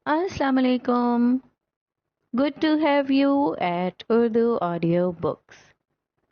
Assalamu alaikum. Good to have you at Urdu Audio Books.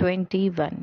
21।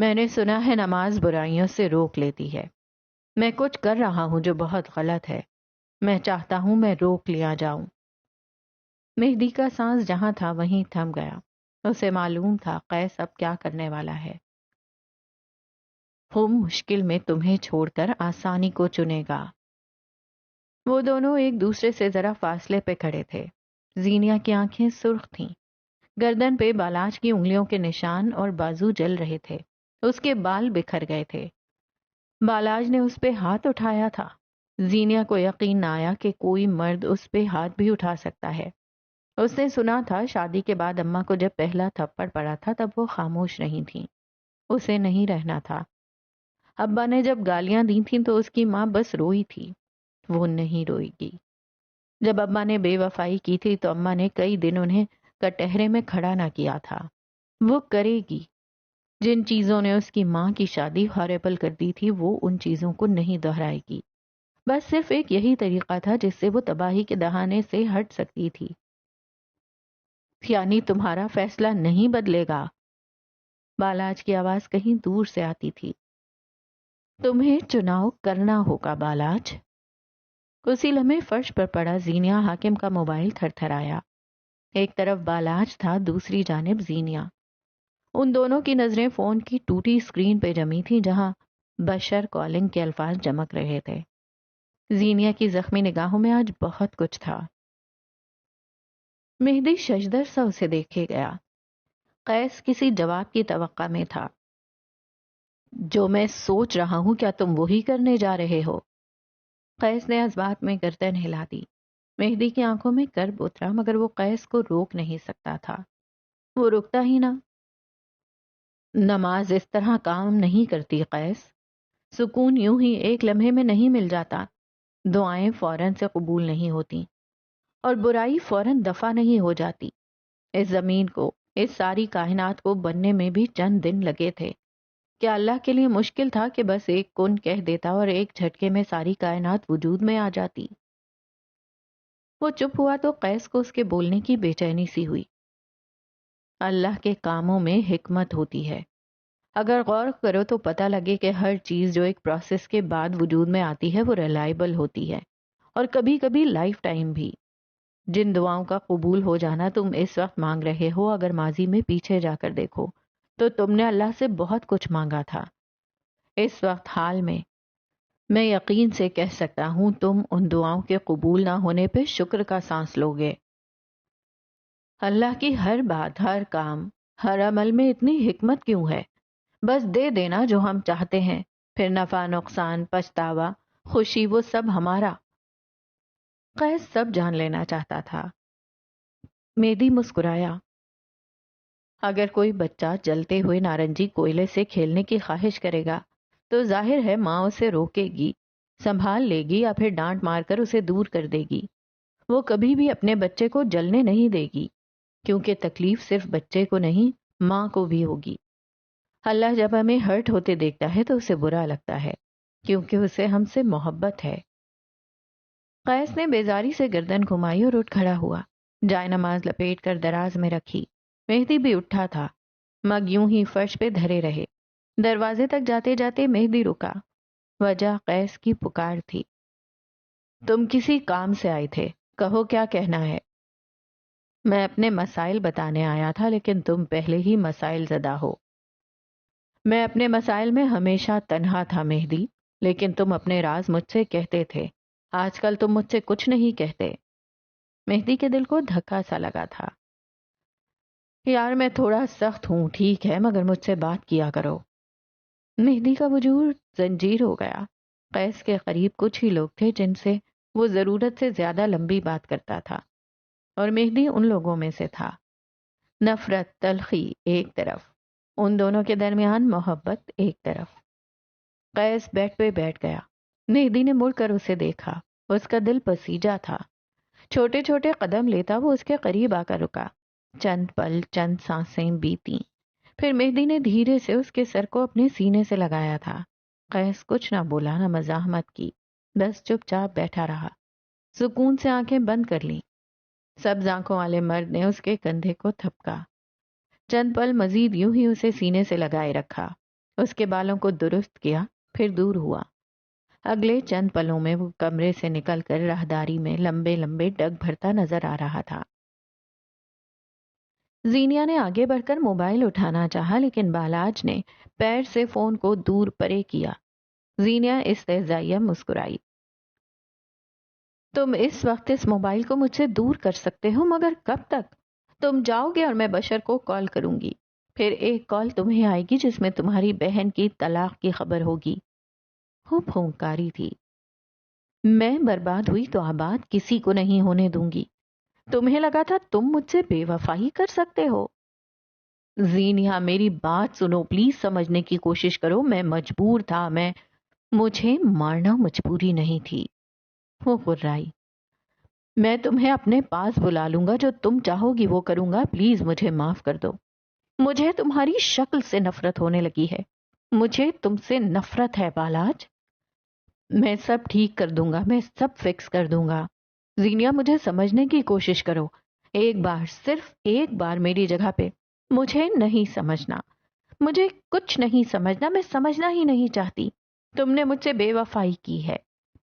میں نے سنا ہے نماز برائیوں سے روک لیتی ہے. میں کچھ کر رہا ہوں جو بہت غلط ہے. میں چاہتا ہوں میں روک لیا جاؤں. مہدی کا سانس جہاں تھا وہیں تھم گیا. اسے معلوم تھا قیس اب کیا کرنے والا ہے. وہ مشکل میں تمہیں چھوڑ کر آسانی کو چنے گا. وہ دونوں ایک دوسرے سے ذرا فاصلے پہ کھڑے تھے. زینیا کی آنکھیں سرخ تھیں. گردن پہ بالاج کی انگلیوں کے نشان اور بازو جل رہے تھے. اس کے بال بکھر گئے تھے. بالاج نے اس پہ ہاتھ اٹھایا تھا. زینیا کو یقین نہ آیا کہ کوئی مرد اس پہ ہاتھ بھی اٹھا سکتا ہے. اس نے سنا تھا شادی کے بعد اماں کو جب پہلا تھپڑ پڑا تھا تب وہ خاموش نہیں تھیں. اسے نہیں رہنا تھا. ابا نے جب گالیاں دی تھیں تو اس کی ماں بس روئی تھی. وہ نہیں روئے گی. جب ابا نے بے وفائی کی تھی تو اماں نے کئی دن انہیں کٹہرے میں کھڑا نہ کیا تھا. وہ کرے گی. جن چیزوں نے اس کی ماں کی شادی ہاریبل کر دی تھی وہ ان چیزوں کو نہیں دہرائے گی. بس صرف ایک یہی طریقہ تھا جس سے وہ تباہی کے دہانے سے ہٹ سکتی تھی. یعنی تمہارا فیصلہ نہیں بدلے گا؟ بالاج کی آواز کہیں دور سے آتی تھی. تمہیں چناؤ کرنا ہوگا بالاج. اسی لمحے فرش پر پڑا زینیا حاکم کا موبائل تھر تھر آیا. ایک طرف بالاج تھا, دوسری جانب زینیا. ان دونوں کی نظریں فون کی ٹوٹی اسکرین پہ جمی تھی جہاں بشر کالنگ کے الفاظ چمک رہے تھے. زینیا کی زخمی نگاہوں میں آج بہت کچھ تھا. مہدی ششدر سا اسے دیکھے گیا. قیس کسی جواب کی توقع میں تھا. جو میں سوچ رہا ہوں کیا تم وہی کرنے جا رہے ہو؟ قیس نے اس بات میں گردن ہلا دی. مہدی کی آنکھوں میں کرب اترا مگر وہ قیس کو روک نہیں سکتا تھا. وہ رکتا ہی نہ. نماز اس طرح کام نہیں کرتی قیس. سکون یوں ہی ایک لمحے میں نہیں مل جاتا. دعائیں فوراً سے قبول نہیں ہوتی اور برائی فوراً دفع نہیں ہو جاتی. اس زمین کو, اس ساری کائنات کو بننے میں بھی چند دن لگے تھے. کیا اللہ کے لیے مشکل تھا کہ بس ایک کن کہہ دیتا اور ایک جھٹکے میں ساری کائنات وجود میں آ جاتی؟ وہ چپ ہوا تو قیس کو اس کے بولنے کی بے چینی سی ہوئی. اللہ کے کاموں میں حکمت ہوتی ہے. اگر غور کرو تو پتہ لگے کہ ہر چیز جو ایک پروسیس کے بعد وجود میں آتی ہے وہ ریلائبل ہوتی ہے اور کبھی کبھی لائف ٹائم بھی. جن دعاؤں کا قبول ہو جانا تم اس وقت مانگ رہے ہو, اگر ماضی میں پیچھے جا کر دیکھو تو تم نے اللہ سے بہت کچھ مانگا تھا. اس وقت حال میں یقین سے کہہ سکتا ہوں تم ان دعاؤں کے قبول نہ ہونے پہ شکر کا سانس لوگے. اللہ کی ہر بات, ہر کام, ہر عمل میں اتنی حکمت کیوں ہے؟ بس دے دینا جو ہم چاہتے ہیں, پھر نفع نقصان, پچھتاوا, خوشی, وہ سب ہمارا. قیس سب جان لینا چاہتا تھا. مہدی مسکرایا. اگر کوئی بچہ جلتے ہوئے نارنجی کوئلے سے کھیلنے کی خواہش کرے گا تو ظاہر ہے ماں اسے روکے گی, سنبھال لے گی یا پھر ڈانٹ مار کر اسے دور کر دے گی. وہ کبھی بھی اپنے بچے کو جلنے نہیں دے گی, کیونکہ تکلیف صرف بچے کو نہیں ماں کو بھی ہوگی. اللہ جب ہمیں ہرٹ ہوتے دیکھتا ہے تو اسے برا لگتا ہے, کیونکہ اسے ہم سے محبت ہے. قیس نے بیزاری سے گردن گھمائی اور اٹھ کھڑا ہوا. جائے نماز لپیٹ کر دراز میں رکھی. مہدی بھی اٹھا تھا. مگ یوں ہی فرش پہ دھرے رہے. دروازے تک جاتے جاتے مہدی رکا. وجہ قیس کی پکار تھی. تم کسی کام سے آئے تھے, کہو کیا کہنا ہے؟ میں اپنے مسائل بتانے آیا تھا لیکن تم پہلے ہی مسائل زدہ ہو. میں اپنے مسائل میں ہمیشہ تنہا تھا مہدی, لیکن تم اپنے راز مجھ سے کہتے تھے. آج کل تم مجھ سے کچھ نہیں کہتے. مہدی کے دل کو دھکا سا لگا تھا. یار میں تھوڑا سخت ہوں ٹھیک ہے, مگر مجھ سے بات کیا کرو. مہدی کا وجود زنجیر ہو گیا. قیس کے قریب کچھ ہی لوگ تھے جن سے وہ ضرورت سے زیادہ لمبی بات کرتا تھا, اور مہدی ان لوگوں میں سے تھا. نفرت, تلخی ایک طرف, ان دونوں کے درمیان محبت ایک طرف. قیس بیڈ پہ بیٹھ گیا. مہدی نے مڑ کر اسے دیکھا. اس کا دل پسیجا تھا. چھوٹے چھوٹے قدم لیتا وہ اس کے قریب آ کر رکا. چند پل, چند سانسیں بیتیں, پھر مہدی نے دھیرے سے اس کے سر کو اپنے سینے سے لگایا تھا. قیس کچھ نہ بولا, نہ مزاحمت کی, بس چپ چاپ بیٹھا رہا. سکون سے آنکھیں بند کر لیں. سبز آنکھوں والے مرد نے اس کے کندھے کو تھپکا. چند پل مزید یوں ہی اسے سینے سے لگائے رکھا. اس کے بالوں کو درست کیا، پھر دور ہوا۔ اگلے چند پلوں میں وہ کمرے سے نکل کر راہداری میں لمبے لمبے ڈگ بھرتا نظر آ رہا تھا۔ زینیا نے آگے بڑھ کر موبائل اٹھانا چاہا، لیکن بالاج نے پیر سے فون کو دور پرے کیا۔ زینیا استہزائیہ مسکرائی۔ تم اس وقت اس موبائل کو مجھ سے دور کر سکتے ہو، مگر کب تک؟ تم جاؤ گے اور میں بشر کو کال کروں گی، پھر ایک کال تمہیں آئے گی جس میں تمہاری بہن کی طلاق کی خبر ہوگی۔ وہ پھونکاری تھی۔ میں برباد ہوئی تو آباد کسی کو نہیں ہونے دوں گی۔ تمہیں لگا تھا تم مجھ سے بے وفائی کر سکتے ہو؟ زینیا میری بات سنو، پلیز سمجھنے کی کوشش کرو، میں مجبور تھا، مجھے مارنا مجبوری نہیں تھی۔ وہ غرائی۔ میں تمہیں اپنے پاس بلا لوں گا، جو تم چاہو گی وہ کروں گا، پلیز مجھے معاف کر دو۔ مجھے تمہاری شکل سے نفرت ہونے لگی ہے، مجھے تم سے نفرت ہے بالاج۔ میں سب ٹھیک کر دوں گا، میں سب فکس کر دوں گا۔ زینیا مجھے سمجھنے کی کوشش کرو، ایک بار، صرف ایک بار میری جگہ پہ۔ مجھے نہیں سمجھنا، مجھے کچھ نہیں سمجھنا، میں سمجھنا ہی نہیں چاہتی۔ تم نے مجھ سے بے وفائی کی ہے،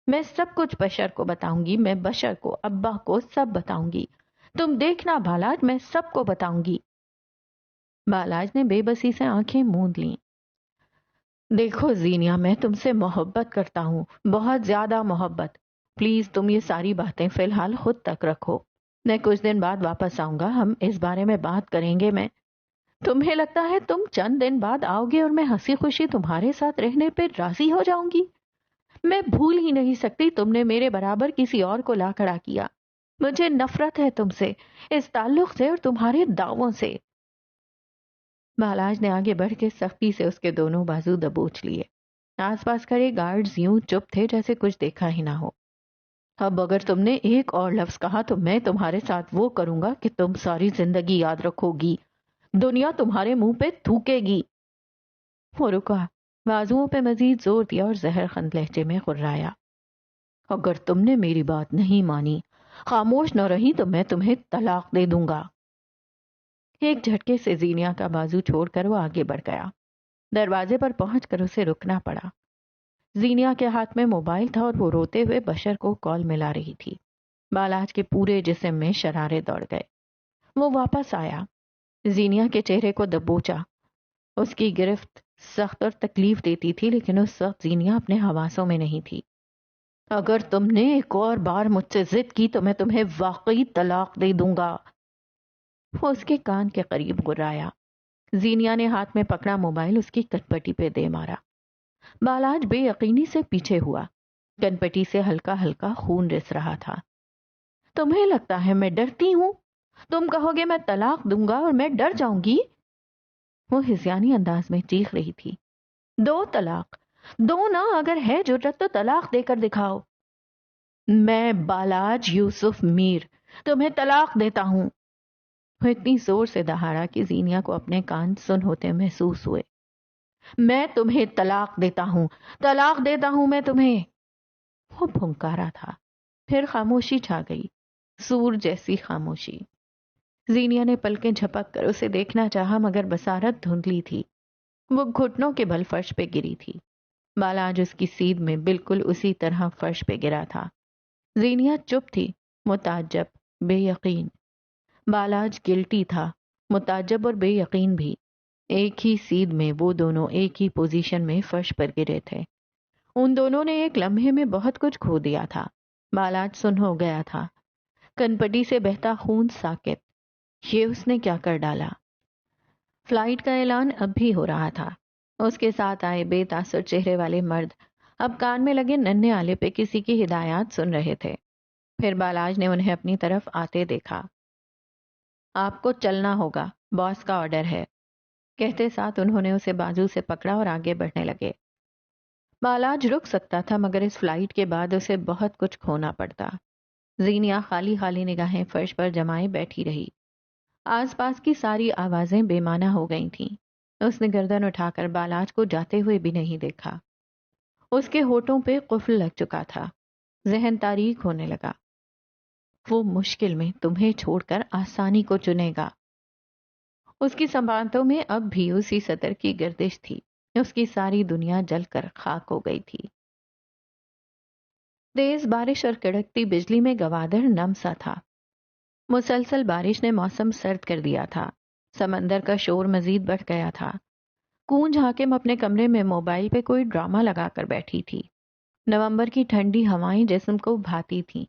میں سب کچھ بشر کو بتاؤں گی، میں بشر کو، ابا کو سب بتاؤں گی۔ تم دیکھنا بالاج، میں سب کو بتاؤں گی۔ بالاج نے بے بسی سے آنکھیں موند لیں۔ دیکھو زینیا، میں تم سے محبت کرتا ہوں، بہت زیادہ محبت۔ پلیز تم یہ ساری باتیں فی الحال خود تک رکھو، میں کچھ دن بعد واپس آؤں گا، ہم اس بارے میں بات کریں گے۔ تمہیں لگتا ہے تم چند دن بعد آؤ گے اور میں ہنسی خوشی تمہارے ساتھ رہنے پہ راضی ہو جاؤں گی؟ میں بھول ہی نہیں سکتی تم نے میرے برابر کسی اور کو لا کھڑا کیا۔ مجھے نفرت ہے تم سے، اس تعلق سے اور تمہارے دعووں سے۔ بالاج نے آگے بڑھ کے سختی سے اس کے دونوں بازو دبوچ لیے۔ آس پاس کھڑے گارڈز یوں چپ تھے جیسے کچھ دیکھا ہی نہ ہو۔ اب اگر تم نے ایک اور لفظ کہا تو میں تمہارے ساتھ وہ کروں گا کہ تم ساری زندگی یاد رکھو گی، دنیا تمہارے منہ پہ تھوکے گی۔ وہ رکا، بازوؤں پہ مزید زور دیا اور زہر خند لہجے میں غرایا۔ اگر تم نے میری بات نہیں مانی، خاموش نہ رہی، تو میں تمہیں طلاق دے دوں گا۔ ایک جھٹکے سے زینیا کا بازو چھوڑ کر وہ آگے بڑھ گیا۔ دروازے پر پہنچ کر اسے رکنا پڑا۔ زینیا کے ہاتھ میں موبائل تھا اور وہ روتے ہوئے بشر کو کال ملا رہی تھی۔ بالاج کے پورے جسم میں شرارے دوڑ گئے۔ وہ واپس آیا، زینیا کے چہرے کو دبوچا۔ اس کی گرفت سخت اور تکلیف دیتی تھی، لیکن اس وقت زینیا اپنے حواسوں میں نہیں تھی۔ اگر تم نے ایک اور بار مجھ سے ضد کی تو میں تمہیں واقعی طلاق دے دوں گا۔ وہ اس کے کان کے قریب گرایا۔ زینیا نے ہاتھ میں پکڑا موبائل اس کی کنپٹی پہ دے مارا۔ بالاج بے یقینی سے پیچھے ہوا، کنپٹی سے ہلکا ہلکا خون رس رہا تھا۔ تمہیں لگتا ہے میں ڈرتی ہوں؟ تم کہو گے میں طلاق دوں گا اور میں ڈر جاؤں گی؟ وہ ہذیانی انداز میں چیخ رہی تھی۔ دو طلاق، دو نہ، اگر ہے جرت تو طلاق دے کر دکھاؤ۔ میں بالاج یوسف میر تمہیں طلاق دیتا ہوں۔ وہ اتنی زور سے دہاڑا کہ زینیا کو اپنے کان سن ہوتے محسوس ہوئے۔ میں تمہیں طلاق دیتا ہوں، طلاق دیتا ہوں میں تمہیں۔ وہ پھنکارا تھا، پھر خاموشی چھا گئی، سور جیسی خاموشی۔ زینیا نے پلکیں جھپک کر اسے دیکھنا چاہا، مگر بصارت دھندلی تھی۔ وہ گھٹنوں کے بل فرش پہ گری تھی۔ بالاج اس کی سیدھ میں بالکل اسی طرح فرش پہ گرا تھا۔ زینیا چپ تھی، متعجب، بے یقین۔ بالاج گلٹی تھا، متعجب اور بے یقین بھی۔ ایک ہی سیدھ میں وہ دونوں ایک ہی پوزیشن میں فرش پر گرے تھے۔ ان دونوں نے ایک لمحے میں بہت کچھ کھو دیا تھا۔ بالاج سن ہو گیا تھا، کنپٹی سے بہتا خون ساکت۔ یہ اس نے کیا کر ڈالا؟ فلائٹ کا اعلان اب بھی ہو رہا تھا۔ اس کے ساتھ آئے بے تاثر چہرے والے مرد اب کان میں لگے ننھے آلے پہ کسی کی ہدایات سن رہے تھے۔ پھر بالاج نے انہیں اپنی طرف آتے دیکھا۔ آپ کو چلنا ہوگا، باس کا آرڈر ہے، کہتے ساتھ انہوں نے اسے بازو سے پکڑا اور آگے بڑھنے لگے۔ بالاج رک سکتا تھا، مگر اس فلائٹ کے بعد اسے بہت کچھ کھونا پڑتا۔ زینیا خالی خالی نگاہیں فرش پر جمائے بیٹھی رہی۔ آس پاس کی ساری آوازیں بے معنی ہو گئی تھیں۔ اس نے گردن اٹھا کر بالاج کو جاتے ہوئے بھی نہیں دیکھا۔ اس کے ہونٹوں پہ قفل لگ چکا تھا، ذہن تاریک ہونے لگا۔ وہ مشکل میں تمہیں چھوڑ کر آسانی کو چنے گا۔ اس کی سماعتوں میں اب بھی اسی سطر کی گردش تھی۔ اس کی ساری دنیا جل کر خاک ہو گئی تھی۔ تیز بارش اور کڑکتی بجلی میں گوادر نم سا تھا۔ مسلسل بارش نے موسم سرد کر دیا تھا، سمندر کا شور مزید بڑھ گیا تھا۔ کونج حاکم اپنے کمرے میں موبائل پہ کوئی ڈرامہ لگا کر بیٹھی تھی۔ نومبر کی ٹھنڈی ہوائیں جسم کو بھاتی تھیں،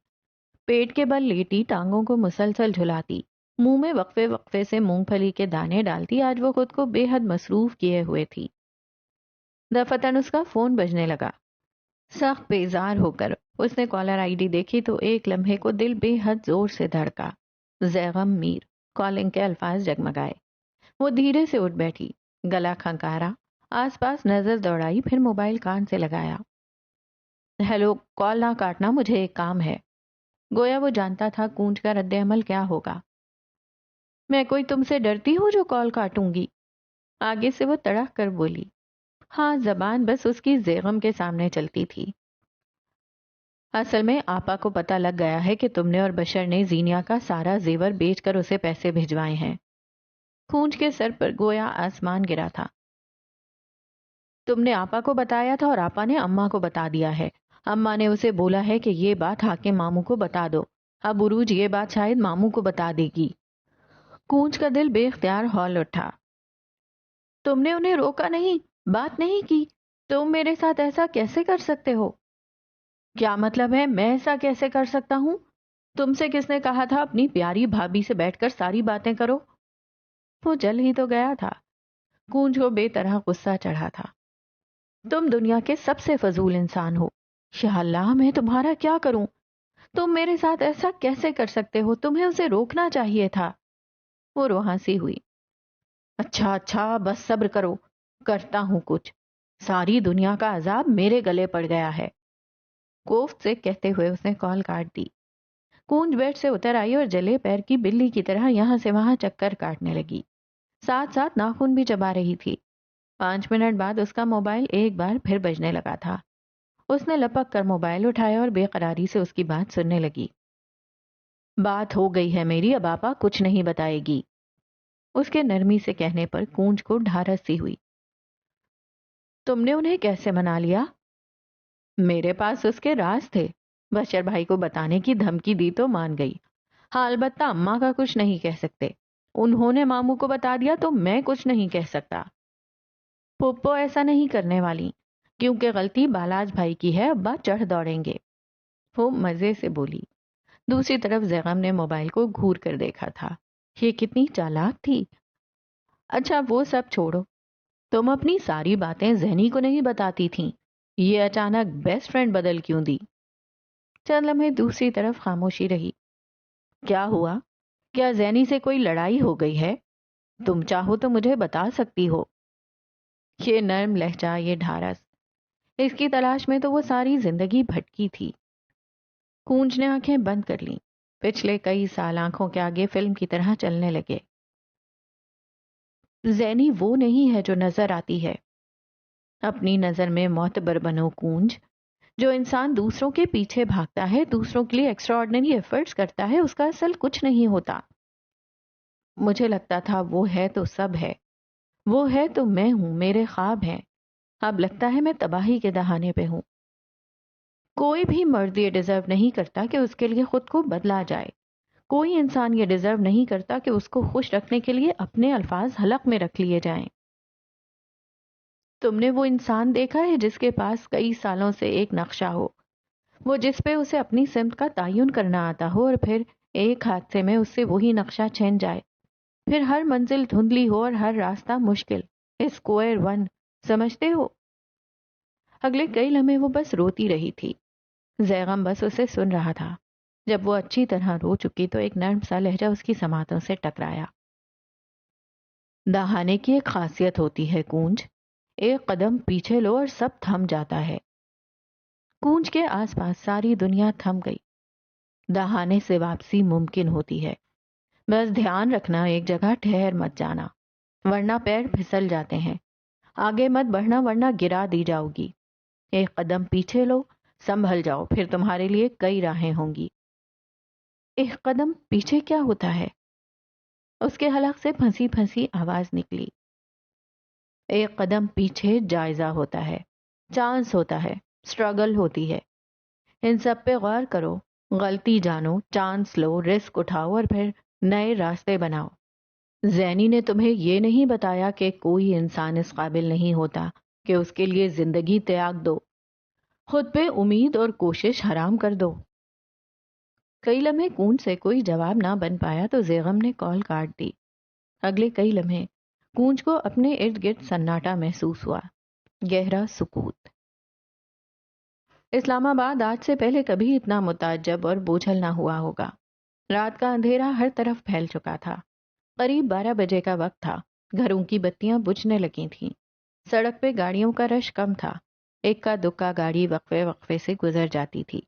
پیٹ کے بل لیٹی ٹانگوں کو مسلسل جھلاتی، منہ میں وقفے وقفے سے مونگ پھلی کے دانے ڈالتی، آج وہ خود کو بے حد مصروف کیے ہوئے تھی۔ دفتن اس کا فون بجنے لگا۔ سخت بیزار ہو کر اس نے کالر آئی ڈی دیکھی تو ایک لمحے کو دل بے حد زور سے دھڑکا۔ زیغم میر، کالنگ کے الفاظ جگمگائے۔ وہ دھیرے سے اٹھ بیٹھی، گلا کھنکارا، آس پاس نظر دوڑائی، پھر موبائل کان سے لگایا۔ ہیلو، کال نہ کاٹنا، مجھے ایک کام ہے۔ گویا وہ جانتا تھا کونج کا رد عمل کیا ہوگا۔ میں کوئی تم سے ڈرتی ہوں جو کال کاٹوں گی؟ آگے سے وہ تڑک کر بولی۔ ہاں، زبان بس اس کی زیغم کے سامنے چلتی تھی۔ اصل میں آپا کو پتہ لگ گیا ہے کہ تم نے اور بشر نے زینیا کا سارا زیور بیچ کر اسے پیسے بھجوائے ہیں۔ کونج کے سر پر گویا آسمان گرا تھا۔ تم نے آپا کو بتایا تھا اور آپا نے اماں کو بتا دیا ہے۔ اماں نے اسے بولا ہے کہ یہ بات حاکم ماموں کو بتا دو۔ اب عروج یہ بات شاید ماموں کو بتا دے گی۔ کونج کا دل بے اختیار ہول اٹھا۔ تم نے انہیں روکا نہیں، بات نہیں کی؟ تم میرے ساتھ ایسا کیسے کر سکتے ہو؟ کیا مطلب ہے میں ایسا کیسے کر سکتا ہوں؟ تم سے کس نے کہا تھا اپنی پیاری بھابھی سے بیٹھ کر ساری باتیں کرو؟ وہ جل ہی تو گیا تھا۔ کونج کو بے طرح غصہ چڑھا تھا۔ تم دنیا کے سب سے فضول انسان ہو۔ یا اللہ، میں تمہارا کیا کروں؟ تم میرے ساتھ ایسا کیسے کر سکتے ہو؟ تمہیں اسے روکنا چاہیے تھا۔ وہ روحانسی ہوئی۔ اچھا اچھا، بس صبر کرو، کرتا ہوں کچھ۔ ساری دنیا کا عذاب میرے گلے پڑ گیا ہے۔ کوفت سے کہتے ہوئے اس نے کال کاٹ دی۔ کونج بیڈ سے اتر آئی اور جلے پیر کی بلی کی طرح یہاں سے وہاں چکر کاٹنے لگی، ساتھ ساتھ ناخن بھی چبا رہی تھی۔ 5 منٹ بعد اس کا موبائل ایک بار پھر بجنے لگا تھا۔ اس نے لپک کر موبائل اٹھایا اور بے قراری سے اس کی بات سننے لگی۔ بات ہو گئی ہے میری، اب آپا کچھ نہیں بتائے گی۔ اس کے نرمی سے کہنے پر کونج کو ڈھارس سی ہوئی۔ تم نے انہیں کیسے منا لیا؟ میرے پاس اس کے راز تھے، بشر بھائی کو بتانے کی دھمکی دی تو مان گئی۔ ہاں، البتہ اماں کا کچھ نہیں کہہ سکتے۔ انہوں نے ماموں کو بتا دیا تو میں کچھ نہیں کہہ سکتا۔ پھپھو ایسا نہیں کرنے والی، کیونکہ غلطی بالاج بھائی کی ہے، ابا چڑھ دوڑیں گے۔ وہ مزے سے بولی۔ دوسری طرف زیغم نے موبائل کو گھور کر دیکھا تھا۔ یہ کتنی چالاک تھی۔ اچھا وہ سب چھوڑو، تم اپنی ساری باتیں زینی کو نہیں بتاتی تھیں، یہ اچانک بیسٹ فرینڈ بدل کیوں دی؟ چند لمحے دوسری طرف خاموشی رہی۔ کیا ہوا؟ کیا زینی سے کوئی لڑائی ہو گئی ہے؟ تم چاہو تو مجھے بتا سکتی ہو۔ یہ نرم لہجہ، یہ ڈھارس، اس کی تلاش میں تو وہ ساری زندگی بھٹکی تھی۔ کونج نے آنکھیں بند کر لیں۔ پچھلے کئی سال آنکھوں کے آگے فلم کی طرح چلنے لگے۔ زینی وہ نہیں ہے جو نظر آتی ہے۔ اپنی نظر میں معتبر بنو کونج۔ جو انسان دوسروں کے پیچھے بھاگتا ہے، دوسروں کے لیے ایکسٹرا آرڈنری ایفرٹس کرتا ہے، اس کا اصل کچھ نہیں ہوتا۔ مجھے لگتا تھا وہ ہے تو سب ہے، وہ ہے تو میں ہوں، میرے خواب ہیں۔ اب لگتا ہے میں تباہی کے دہانے پہ ہوں۔ کوئی بھی مرد یہ ڈیزرو نہیں کرتا کہ اس کے لیے خود کو بدلا جائے۔ کوئی انسان یہ ڈیزرو نہیں کرتا کہ اس کو خوش رکھنے کے لیے اپنے الفاظ حلق میں رکھ لیے جائیں۔ تم نے وہ انسان دیکھا ہے جس کے پاس کئی سالوں سے ایک نقشہ ہو، وہ جس پہ اسے اپنی سمت کا تعین کرنا آتا ہو، اور پھر ایک حادثے میں اس سے وہی نقشہ چھن جائے، پھر ہر منزل دھندلی ہو اور ہر راستہ مشکل، اسکوائر ون، سمجھتے ہو؟ اگلے کئی لمحے وہ بس روتی رہی تھی۔ زیغم بس اسے سن رہا تھا۔ جب وہ اچھی طرح رو چکی تو ایک نرم سا لہجہ اس کی سماعتوں سے ٹکرایا۔ دہانے کی ایک خاصیت ہوتی ہے کونج، ایک قدم پیچھے لو اور سب تھم جاتا ہے۔ کونج کے آس پاس ساری دنیا تھم گئی۔ دہانے سے واپسی ممکن ہوتی ہے، بس دھیان رکھنا ایک جگہ ٹھہر مت جانا، ورنہ پیر پھسل جاتے ہیں۔ آگے مت بڑھنا ورنہ گرا دی جاؤ گی۔ ایک قدم پیچھے لو، سنبھل جاؤ، پھر تمہارے لیے کئی راہیں ہوں گی۔ ایک قدم پیچھے کیا ہوتا ہے؟ اس کے حلق سے پھنسی پھنسی آواز نکلی۔ ایک قدم پیچھے جائزہ ہوتا ہے، چانس ہوتا ہے، اسٹرگل ہوتی ہے. ان سب پہ غور کرو، غلطی جانو، چانس لو، رسک اٹھاؤ اور پھر نئے راستے بناؤ. زینی نے تمہیں یہ نہیں بتایا کہ کوئی انسان اس قابل نہیں ہوتا کہ اس کے لیے زندگی تیاگ دو، خود پہ امید اور کوشش حرام کر دو. کئی لمحے کونج سے کوئی جواب نہ بن پایا تو زیغم نے کال کاٹ دی. اگلے کئی لمحے کونج کو اپنے ارد گرد سناٹا محسوس ہوا، گہرا سکوت. اسلام آباد آج سے پہلے کبھی اتنا متعجب اور بوجھل نہ ہوا ہوگا. رات کا اندھیرا ہر طرف پھیل چکا تھا. قریب 12 بجے کا وقت تھا. گھروں کی بتیاں بجھنے لگی تھیں. سڑک پہ گاڑیوں کا رش کم تھا. ایک کا دکا گاڑی وقفے وقفے سے گزر جاتی تھی.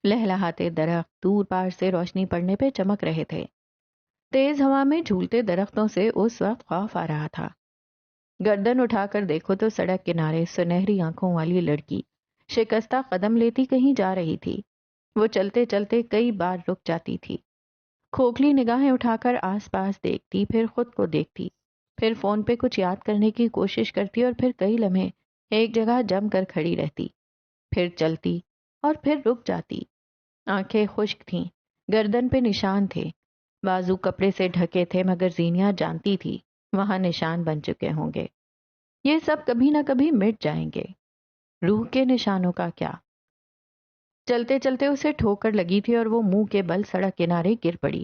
لہلہاتے درخت دور پار سے روشنی پڑنے پہ چمک رہے تھے. تیز ہوا میں جھولتے درختوں سے اس وقت خوف آ رہا تھا. گردن اٹھا کر دیکھو تو سڑک کنارے سنہری آنکھوں والی لڑکی شکستہ قدم لیتی کہیں جا رہی تھی. وہ چلتے چلتے کئی بار رک جاتی تھی، کھوکھلی نگاہیں اٹھا کر آس پاس دیکھتی، پھر خود کو دیکھتی، پھر فون پہ کچھ یاد کرنے کی کوشش کرتی اور پھر کئی لمحے ایک جگہ جم کر کھڑی رہتی، پھر چلتی اور پھر رک جاتی. آنکھیں خشک تھیں، گردن پہ نشان تھے، بازو کپڑے سے ڈھکے تھے، مگر زینیا جانتی تھی وہاں نشان بن چکے ہوں گے. یہ سب کبھی نہ کبھی مٹ جائیں گے. روح کے نشانوں کا کیا؟ چلتے چلتے اسے ٹھوکر لگی تھی اور وہ منہ کے بل سڑک کنارے گر پڑی.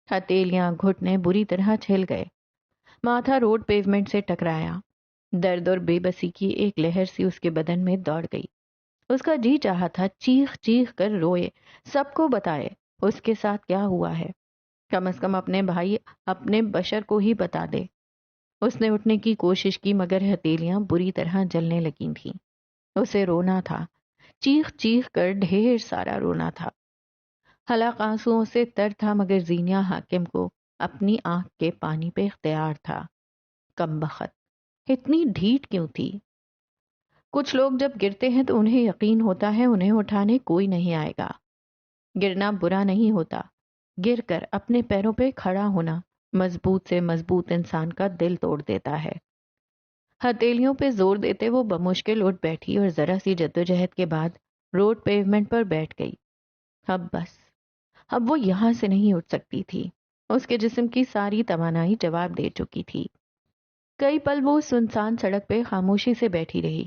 ہتھیلیاں گھٹنے بری طرح چھل گئے. ماتھا روڈ پیومنٹ سے ٹکرایا. درد اور بے بسی کی ایک لہر سی اس کے بدن میں دوڑ گئی. اس کا جی چاہا تھا چیخ چیخ کر روئے، سب کو بتائے اس کے ساتھ کیا ہوا ہے. کم از کم اپنے بھائی، اپنے بشر کو ہی بتا دے. اس نے اٹھنے کی کوشش کی مگر ہتھیلیاں بری طرح جلنے لگی تھیں. اسے رونا تھا، چیخ چیخ کر ڈھیر سارا رونا تھا. حلق آنسوؤں سے تر تھا مگر زینیا حاکم کو اپنی آنکھ کے پانی پہ اختیار تھا. کمبخت اتنی ڈھیٹ کیوں تھی؟ کچھ لوگ جب گرتے ہیں تو انہیں یقین ہوتا ہے انہیں اٹھانے کوئی نہیں آئے گا. گرنا برا نہیں ہوتا، گر کر اپنے پیروں پہ کھڑا ہونا مضبوط سے مضبوط انسان کا دل توڑ دیتا ہے. ہتھیلیوں پہ زور دیتے وہ بمشکل اٹھ بیٹھی اور ذرا سی جدوجہد کے بعد روڈ پیومنٹ پر بیٹھ گئی. اب بس، اب وہ یہاں سے نہیں اٹھ سکتی تھی. اس کے جسم کی ساری توانائی جواب دے چکی تھی. کئی پل وہ سنسان سڑک پہ خاموشی سے بیٹھی رہی.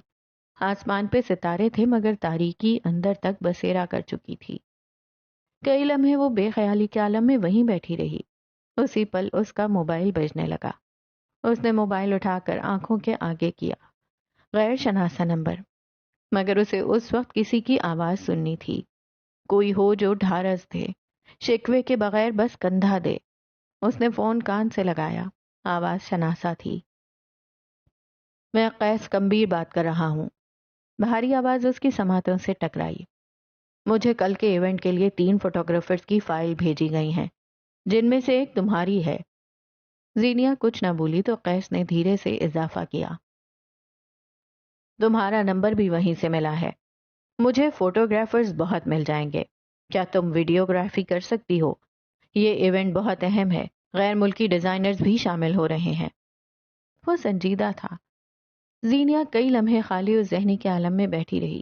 آسمان پہ ستارے تھے مگر تاریکی اندر تک بسیرا کر چکی تھی. کئی لمحے وہ بے خیالی کے عالم میں وہیں بیٹھی رہی. اسی پل اس کا موبائل بجنے لگا. اس نے موبائل اٹھا کر آنکھوں کے آگے کیا. غیر شناسا نمبر، مگر اسے اس وقت کسی کی آواز سننی تھی. کوئی ہو جو ڈھارس دے، شکوے کے بغیر بس کندھا دے. اس نے فون کان سے لگایا. آواز شناسا تھی. میں قیس کمبیر بات کر رہا ہوں. بھاری آواز اس کی سماعتوں سے ٹکرائی. مجھے کل کے ایونٹ کے لیے 3 فوٹوگرافرز کی فائل بھیجی گئی ہیں، جن میں سے ایک تمہاری ہے. زینیا کچھ نہ بولی تو قیس نے دھیرے سے اضافہ کیا، تمہارا نمبر بھی وہیں سے ملا ہے. مجھے فوٹوگرافرز بہت مل جائیں گے. کیا تم ویڈیوگرافی کر سکتی ہو؟ یہ ایونٹ بہت اہم ہے، غیر ملکی ڈیزائنرز بھی شامل ہو رہے ہیں. وہ سنجیدہ تھا. زینیا کئی لمحے خالی اور ذہنی کے عالم میں بیٹھی رہی.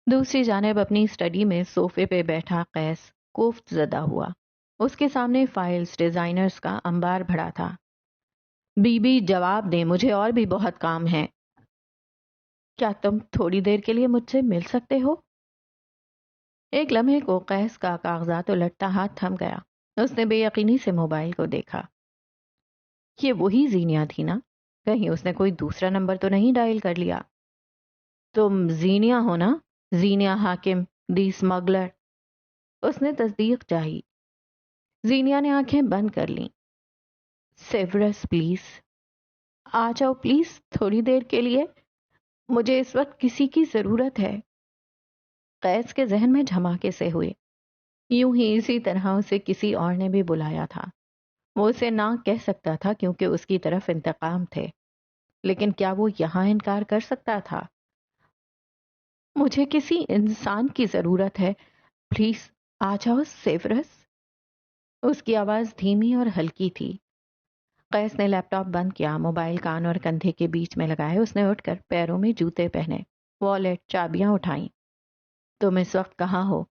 دوسری جانب اپنی اسٹڈی میں صوفے پہ بیٹھا قیس کوفت زدہ ہوا. اس کے سامنے فائلز، ڈیزائنرز کا انبار بھرا تھا. بی بی جواب دیں، مجھے اور بھی بہت کام ہے. کیا تم تھوڑی دیر کے لیے مجھ سے مل سکتے ہو؟ ایک لمحے کو قیس کا کاغذات الٹتا ہاتھ تھم گیا. اس نے بے یقینی سے موبائل کو دیکھا. یہ وہی زینیا تھی نا؟ کہیں اس نے کوئی دوسرا نمبر تو نہیں ڈائل کر لیا؟ تم زینیا ہو نا؟ زینیا حاکم، دی اسمگلر. اس نے تصدیق چاہی. زینیا نے آنکھیں بند کر لیں. سیورس پلیز آ جاؤ، پلیز تھوڑی دیر کے لیے، مجھے اس وقت کسی کی ضرورت ہے. قیس کے ذہن میں دھماکے سے ہوئے. یوں ہی اسی طرح اسے کسی اور نے بھی بلایا تھا. وہ اسے نہ کہہ سکتا تھا کیونکہ اس کی طرف انتقام تھے، لیکن کیا وہ یہاں انکار کر سکتا تھا؟ مجھے کسی انسان کی ضرورت ہے، پلیز آ جاؤ سیورس. اس کی آواز دھیمی اور ہلکی تھی. قیس نے لیپ ٹاپ بند کیا، موبائل کان اور کندھے کے بیچ میں لگائے. اس نے اٹھ کر پیروں میں جوتے پہنے، والیٹ، چابیاں اٹھائیں. تم اس وقت کہاں ہو؟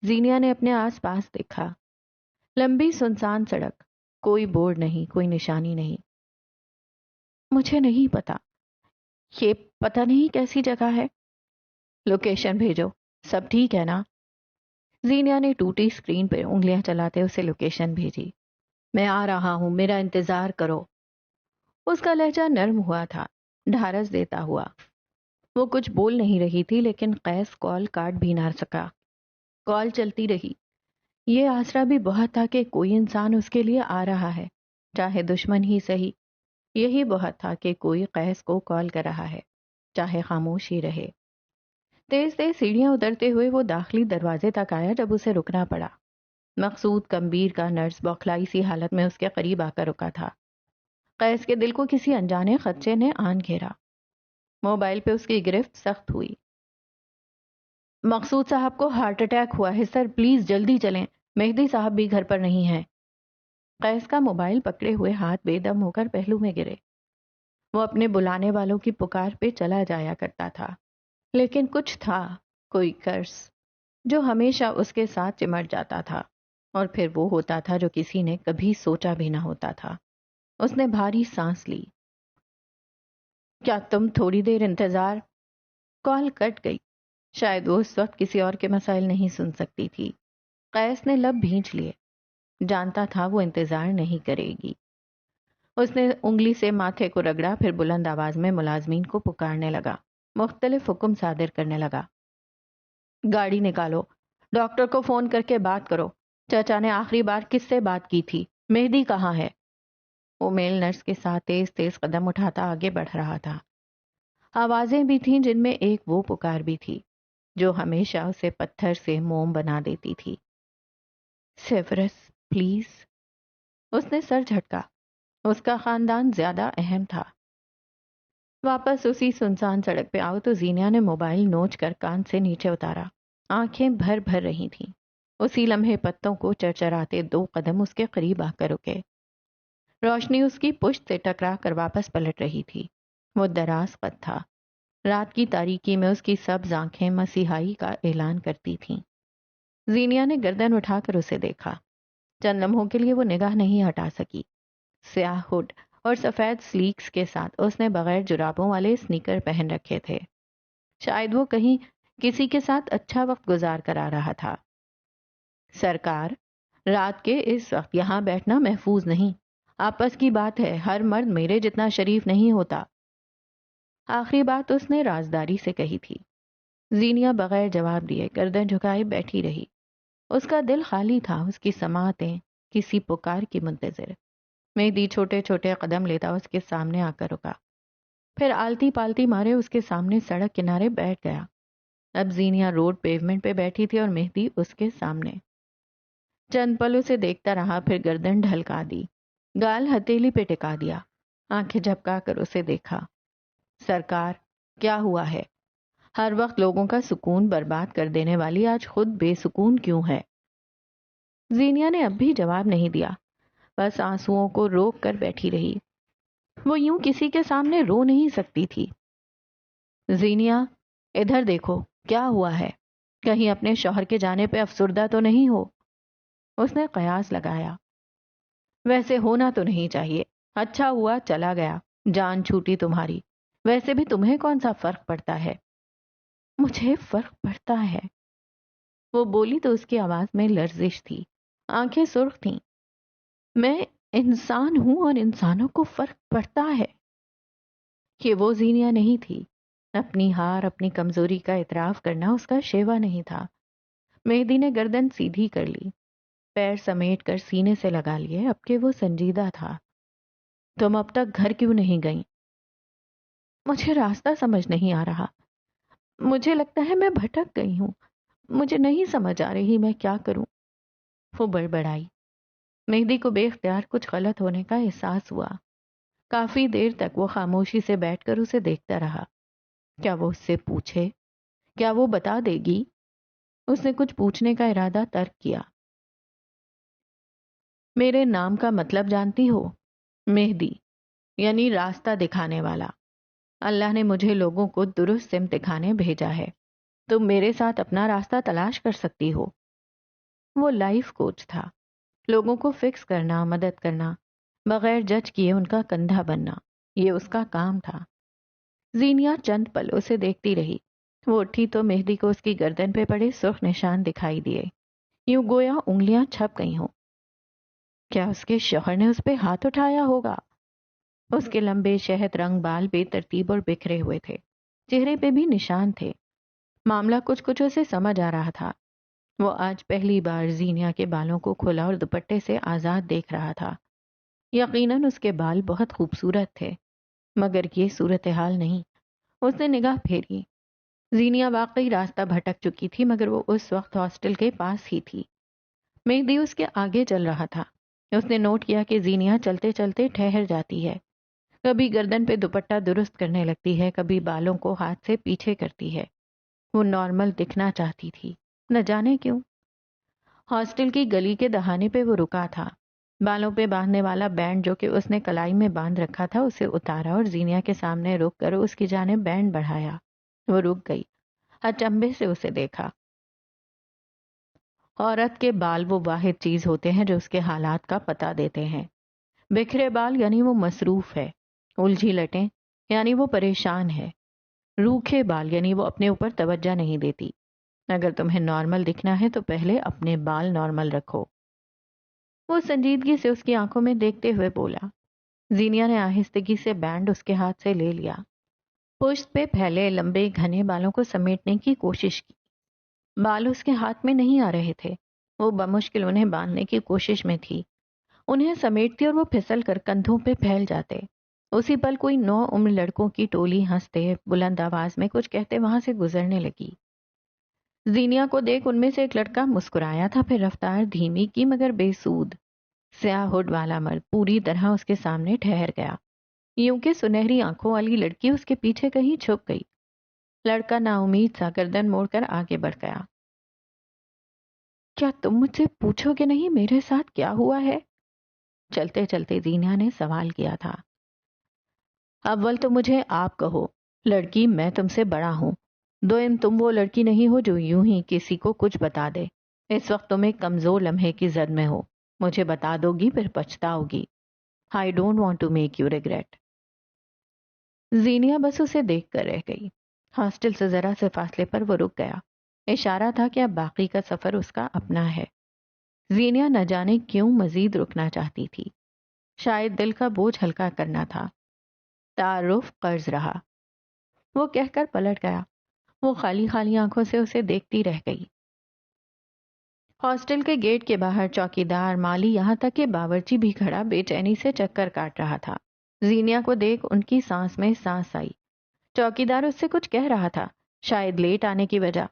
زینیا نے اپنے آس پاس دیکھا. لمبی سنسان سڑک، کوئی بورڈ نہیں، کوئی نشانی نہیں. مجھے نہیں پتا، یہ پتہ نہیں کیسی جگہ ہے. لوکیشن بھیجو. سب ٹھیک ہے نا؟ زینیا نے ٹوٹی اسکرین پہ انگلیاں چلاتے اسے لوکیشن بھیجی. میں آ رہا ہوں، میرا انتظار کرو. اس کا لہجہ نرم ہوا تھا، ڈھارس دیتا ہوا. وہ کچھ بول نہیں رہی تھی لیکن قیس کال کاٹ بھی نہ سکا. کال چلتی رہی. یہ آسرا بھی بہت تھا کہ کوئی انسان اس کے لیے آ رہا ہے، چاہے دشمن ہی سہی. یہی بہت تھا کہ کوئی قیس کو کال کر رہا ہے، چاہے خاموش ہی رہے. تیز تیز سیڑھیاں اترتے ہوئے وہ داخلی دروازے تک آیا جب اسے رکنا پڑا. مقصود کمبیر کا نرس بوکھلائی سی حالت میں اس کے قریب آ کر رکا تھا. قیس کے دل کو کسی انجانے خدشے نے آن گھیرا. موبائل پہ اس کی گرفت سخت ہوئی. مقصود صاحب کو ہارٹ اٹیک ہوا ہے سر، پلیز جلدی چلیں، مہدی صاحب بھی گھر پر نہیں ہیں. قیس کا موبائل پکڑے ہوئے ہاتھ بے دم ہو کر پہلو میں گرے. وہ اپنے بلانے والوں کی پکار پہ چلا جایا کرتا تھا، لیکن کچھ تھا، کوئی قرض جو ہمیشہ اس کے ساتھ چمٹ جاتا تھا، اور پھر وہ ہوتا تھا جو کسی نے کبھی سوچا بھی نہ ہوتا تھا. اس نے بھاری سانس لی. کیا تم تھوڑی دیر انتظار؟ کال کٹ گئی. شاید وہ اس وقت کسی اور کے مسائل نہیں سن سکتی تھی. قیس نے لب بھینچ لیے. جانتا تھا وہ انتظار نہیں کرے گی. اس نے انگلی سے ماتھے کو رگڑا، پھر بلند آواز میں ملازمین کو پکارنے لگا، مختلف حکم صادر کرنے لگا. گاڑی نکالو، ڈاکٹر کو فون کر کے بات کرو. چچا نے آخری بار کس سے بات کی تھی؟ مہدی کہاں ہے؟ وہ میل نرس کے ساتھ تیز تیز قدم اٹھاتا آگے بڑھ رہا تھا. آوازیں بھی تھیں جن میں ایک وہ پکار بھی تھی جو ہمیشہ اسے پتھر سے موم بنا دیتی تھی. سیورس پلیز. اس نے سر جھٹکا. اس کا خاندان زیادہ اہم تھا. واپس اسی سنسان سڑک پہ آؤ تو زینیا نے موبائل نوچ کر کان سے نیچے اتارا. آنکھیں بھر بھر رہی تھیں. اسی لمحے پتوں کو چرچراتے 2 قدم اس کے قریب آ کر رکے. روشنی اس کی پشت سے ٹکرا کر واپس پلٹ رہی تھی. وہ دراز قد تھا. رات کی تاریکی میں اس کی سبز آنکھیں مسیحائی کا اعلان کرتی تھیں. زینیا نے گردن اٹھا کر اسے دیکھا. چند لمحوں کے لیے وہ نگاہ نہیں ہٹا سکی. سیاہ ہوڈ اور سفید سلیکس کے ساتھ اس نے بغیر جرابوں والے سنیکر پہن رکھے تھے. شاید وہ کہیں کسی کے ساتھ اچھا وقت گزار کر آ رہا تھا. سرکار، رات کے اس وقت یہاں بیٹھنا محفوظ نہیں. آپس کی بات ہے، ہر مرد میرے جتنا شریف نہیں ہوتا. آخری بات اس نے رازداری سے کہی تھی. زینیا بغیر جواب دیے گردن جھکائے بیٹھی رہی. اس کا دل خالی تھا، اس کی سماعتیں کسی پکار کی منتظر. مہدی چھوٹے چھوٹے قدم لیتا اس کے سامنے آ کر رکا، پھر آلتی پالتی مارے اس کے سامنے سڑک کنارے بیٹھ گیا. اب زینیا روڈ پیومنٹ پہ بیٹھی تھی اور مہدی اس کے سامنے. چند پل اسے دیکھتا رہا، پھر گردن ڈھلکا دی، گال ہتھیلی پہ ٹکا دیا، آنکھیں جھپکا کر اسے دیکھا. سرکار، کیا ہوا ہے؟ ہر وقت لوگوں کا سکون برباد کر دینے والی آج خود بے سکون کیوں ہے؟ زینیا نے اب بھی جواب نہیں دیا، بس آنسوؤں کو روک کر بیٹھی رہی. وہ یوں کسی کے سامنے رو نہیں سکتی تھی. زینیا، ادھر دیکھو، کیا ہوا ہے؟ کہیں اپنے شوہر کے جانے پہ افسردہ تو نہیں ہو؟ اس نے قیاس لگایا. ویسے ہونا تو نہیں چاہیے. اچھا ہوا چلا گیا، جان چھوٹی تمہاری. ویسے بھی تمہیں کون سا فرق پڑتا ہے؟ مجھے فرق پڑتا ہے. وہ بولی تو اس کی آواز میں لرزش تھی، آنکھیں سرخ تھیں. میں انسان ہوں اور انسانوں کو فرق پڑتا ہے. کہ وہ زینیا نہیں تھی. اپنی ہار، اپنی کمزوری کا اعتراف کرنا اس کا شیوا نہیں تھا. مہدی نے گردن سیدھی کر لی، پیر سمیٹ کر سینے سے لگا لیے. اب کہ وہ سنجیدہ تھا. تم اب تک گھر کیوں نہیں گئیں؟ مجھے راستہ سمجھ نہیں آ رہا. مجھے لگتا ہے میں بھٹک گئی ہوں. مجھے نہیں سمجھ آ رہی میں کیا کروں. وہ بڑبڑائی. مہدی کو بے اختیار کچھ غلط ہونے کا احساس ہوا. کافی دیر تک وہ خاموشی سے بیٹھ کر اسے دیکھتا رہا. کیا وہ اس سے پوچھے؟ کیا وہ بتا دے گی؟ اس نے کچھ پوچھنے کا ارادہ ترک کیا. میرے نام کا مطلب جانتی ہو؟ مہدی یعنی راستہ دکھانے والا. اللہ نے مجھے لوگوں کو درست سمت دکھانے بھیجا ہے. تم میرے ساتھ اپنا راستہ تلاش کر سکتی ہو. وہ لائف کوچ تھا. لوگوں کو فکس کرنا، مدد کرنا، بغیر جج کیے ان کا کندھا بننا، یہ اس کا کام تھا. زینیا چند پل اسے دیکھتی رہی. وہ اٹھی تو مہدی کو اس کی گردن پہ پڑے سرخ نشان دکھائی دیے، یوں گویا انگلیاں چھپ گئی ہوں. کیا اس کے شوہر نے اس پہ ہاتھ اٹھایا ہوگا؟ اس کے لمبے شہد رنگ بال بے ترتیب اور بکھرے ہوئے تھے. چہرے پہ بھی نشان تھے. معاملہ کچھ کچھ اسے سمجھ آ رہا تھا. وہ آج پہلی بار زینیا کے بالوں کو کھلا اور دوپٹے سے آزاد دیکھ رہا تھا. یقیناً اس کے بال بہت خوبصورت تھے، مگر یہ صورتحال نہیں. اس نے نگاہ پھیری. زینیا واقعی راستہ بھٹک چکی تھی، مگر وہ اس وقت ہاسٹل کے پاس ہی تھی. مہدی اس کے آگے چل رہا تھا. اس نے نوٹ کیا کہ زینیا چلتے چلتے ٹھہر جاتی ہے. کبھی گردن پہ دوپٹہ درست کرنے لگتی ہے، کبھی بالوں کو ہاتھ سے پیچھے کرتی ہے. وہ نارمل دکھنا چاہتی تھی، نہ جانے کیوں. ہاسٹل کی گلی کے دہانے پہ وہ رکا تھا. بالوں پہ باندھنے والا بینڈ جو کہ اس نے کلائی میں باندھ رکھا تھا اسے اتارا اور زینیا کے سامنے رک کر اس کی جانب بینڈ بڑھایا. وہ رک گئی، اچنبھے سے اسے دیکھا. عورت کے بال وہ واحد چیز ہوتے ہیں جو اس کے حالات کا پتہ دیتے ہیں. بکھرے بال یعنی وہ مصروف ہے. الجھی لٹیں یعنی وہ پریشان ہے. روکھے بال یعنی وہ اپنے اوپر توجہ نہیں دیتی. اگر تمہیں نارمل دکھنا ہے تو پہلے اپنے بال نارمل رکھو. وہ سنجیدگی سے اس کی آنکھوں میں دیکھتے ہوئے بولا. زینیا نے آہستگی سے بینڈ اس کے ہاتھ سے لے لیا. پشت پہ پھیلے لمبے گھنے بالوں کو سمیٹنے کی کوشش کی. بال اس کے ہاتھ میں نہیں آ رہے تھے. وہ بمشکل انہیں باندھنے کی کوشش میں تھی. انہیں سمیٹتی اور وہ پھسل کر کندھوں پہ پھیل جاتے. اسی پل کوئی 9 عمر لڑکوں کی ٹولی ہنستے بلند آواز میں کچھ کہتے وہاں سے گزرنے لگی. زینیا کو دیکھ ان میں سے ایک لڑکا مسکرایا تھا، پھر رفتار دھیمی کی مگر بے سود. سیاہ ہڈ والا مرد پوری طرح اس کے سامنے ٹھہر گیا. یوں کہ سنہری آنکھوں والی لڑکی اس کے پیچھے کہیں چھپ گئی. لڑکا نا امید سا گردن موڑ کر آگے بڑھ گیا. کیا تم مجھ سے پوچھو گے نہیں میرے ساتھ کیا ہوا ہے؟ چلتے چلتے زینیا نے سوال کیا تھا. اول تو مجھے آپ کہو. لڑکی میں تم سے بڑا ہوں. دوئم تم وہ لڑکی نہیں ہو جو یوں ہی کسی کو کچھ بتا دے. اس وقت تم ایک کمزور لمحے کی زد میں ہو. مجھے بتا دو گی پھر پچھتاؤ گی. I don't want to make you regret. زینیا بس اسے دیکھ کر رہ گئی. ہاسٹل سے ذرا سے فاصلے پر وہ رک گیا. اشارہ تھا کہ اب باقی کا سفر اس کا اپنا ہے. زینیا نہ جانے کیوں مزید رکنا چاہتی تھی. شاید دل کا بوجھ ہلکا کرنا تھا. تعارف قرض رہا. وہ کہہ کر پلٹ گیا. وہ خالی خالی آنکھوں سے اسے دیکھتی رہ گئی. ہاسٹل کے گیٹ کے باہر چوکیدار، مالی، یہاں تک کہ باورچی بھی کھڑا بے چینی سے چکر کاٹ رہا تھا. زینیا کو دیکھ ان کی سانس میں سانس آئی. چوکیدار اس سے کچھ کہہ رہا تھا، شاید لیٹ آنے کی وجہ.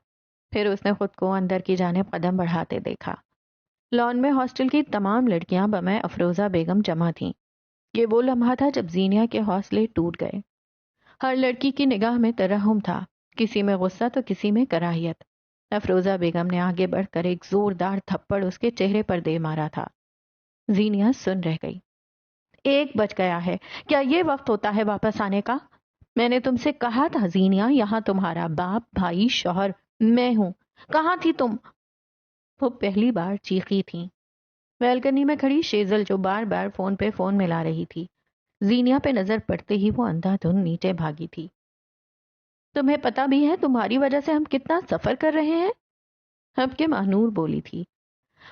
پھر اس نے خود کو اندر کی جانب قدم بڑھاتے دیکھا. لان میں ہاسٹل کی تمام لڑکیاں بمیں افروزہ بیگم جمع تھیں. یہ وہ لمحہ تھا جب زینیا کے حوصلے ٹوٹ گئے. ہر لڑکی کی نگاہ میں ترحم تھا، کسی میں غصہ تو کسی میں کراہیت. افروزہ بیگم نے آگے بڑھ کر ایک زوردار تھپڑ اس کے چہرے پر دے مارا تھا. زینیا سن رہ گئی. 1 بج گیا ہے. کیا یہ وقت ہوتا ہے واپس آنے کا؟ میں نے تم سے کہا تھا زینیا، یہاں تمہارا باپ، بھائی، شوہر، میں ہوں. کہاں تھی تم؟ وہ پہلی بار چیخی تھی. بیلکنی میں کھڑی شیزل جو بار بار فون پہ فون ملا رہی تھی. زینیا پہ نظر پڑتے ہی وہ اندھا دھند نیچے بھاگی تھی. تمہیں پتا بھی ہے تمہاری وجہ سے ہم کتنا سفر کر رہے ہیں؟ اب کے مہنور بولی تھی.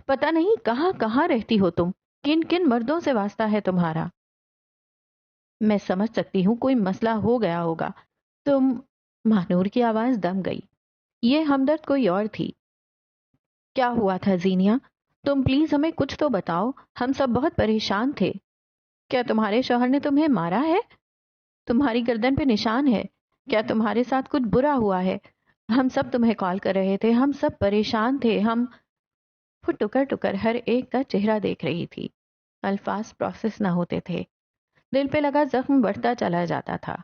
پتا نہیں کہاں کہاں رہتی ہو تم، کن کن مردوں سے واسطہ ہے تمہارا. میں سمجھ سکتی ہوں کوئی مسئلہ ہو گیا ہوگا. تم. مہنور کی آواز دم گئی. یہ ہمدرد کوئی اور تھی. کیا ہوا تھا زینیا؟ تم پلیز ہمیں کچھ تو بتاؤ، ہم سب بہت پریشان تھے. کیا تمہارے شوہر نے تمہیں مارا ہے؟ تمہاری گردن پہ نشان ہے. کیا تمہارے ساتھ کچھ برا ہوا ہے؟ ہم سب تمہیں کال کر رہے تھے، ہم سب پریشان تھے. وہ ٹکر ٹکر ہر ایک کا چہرہ دیکھ رہی تھی. الفاظ پروسیس نہ ہوتے تھے. دل پہ لگا زخم بڑھتا چلا جاتا تھا.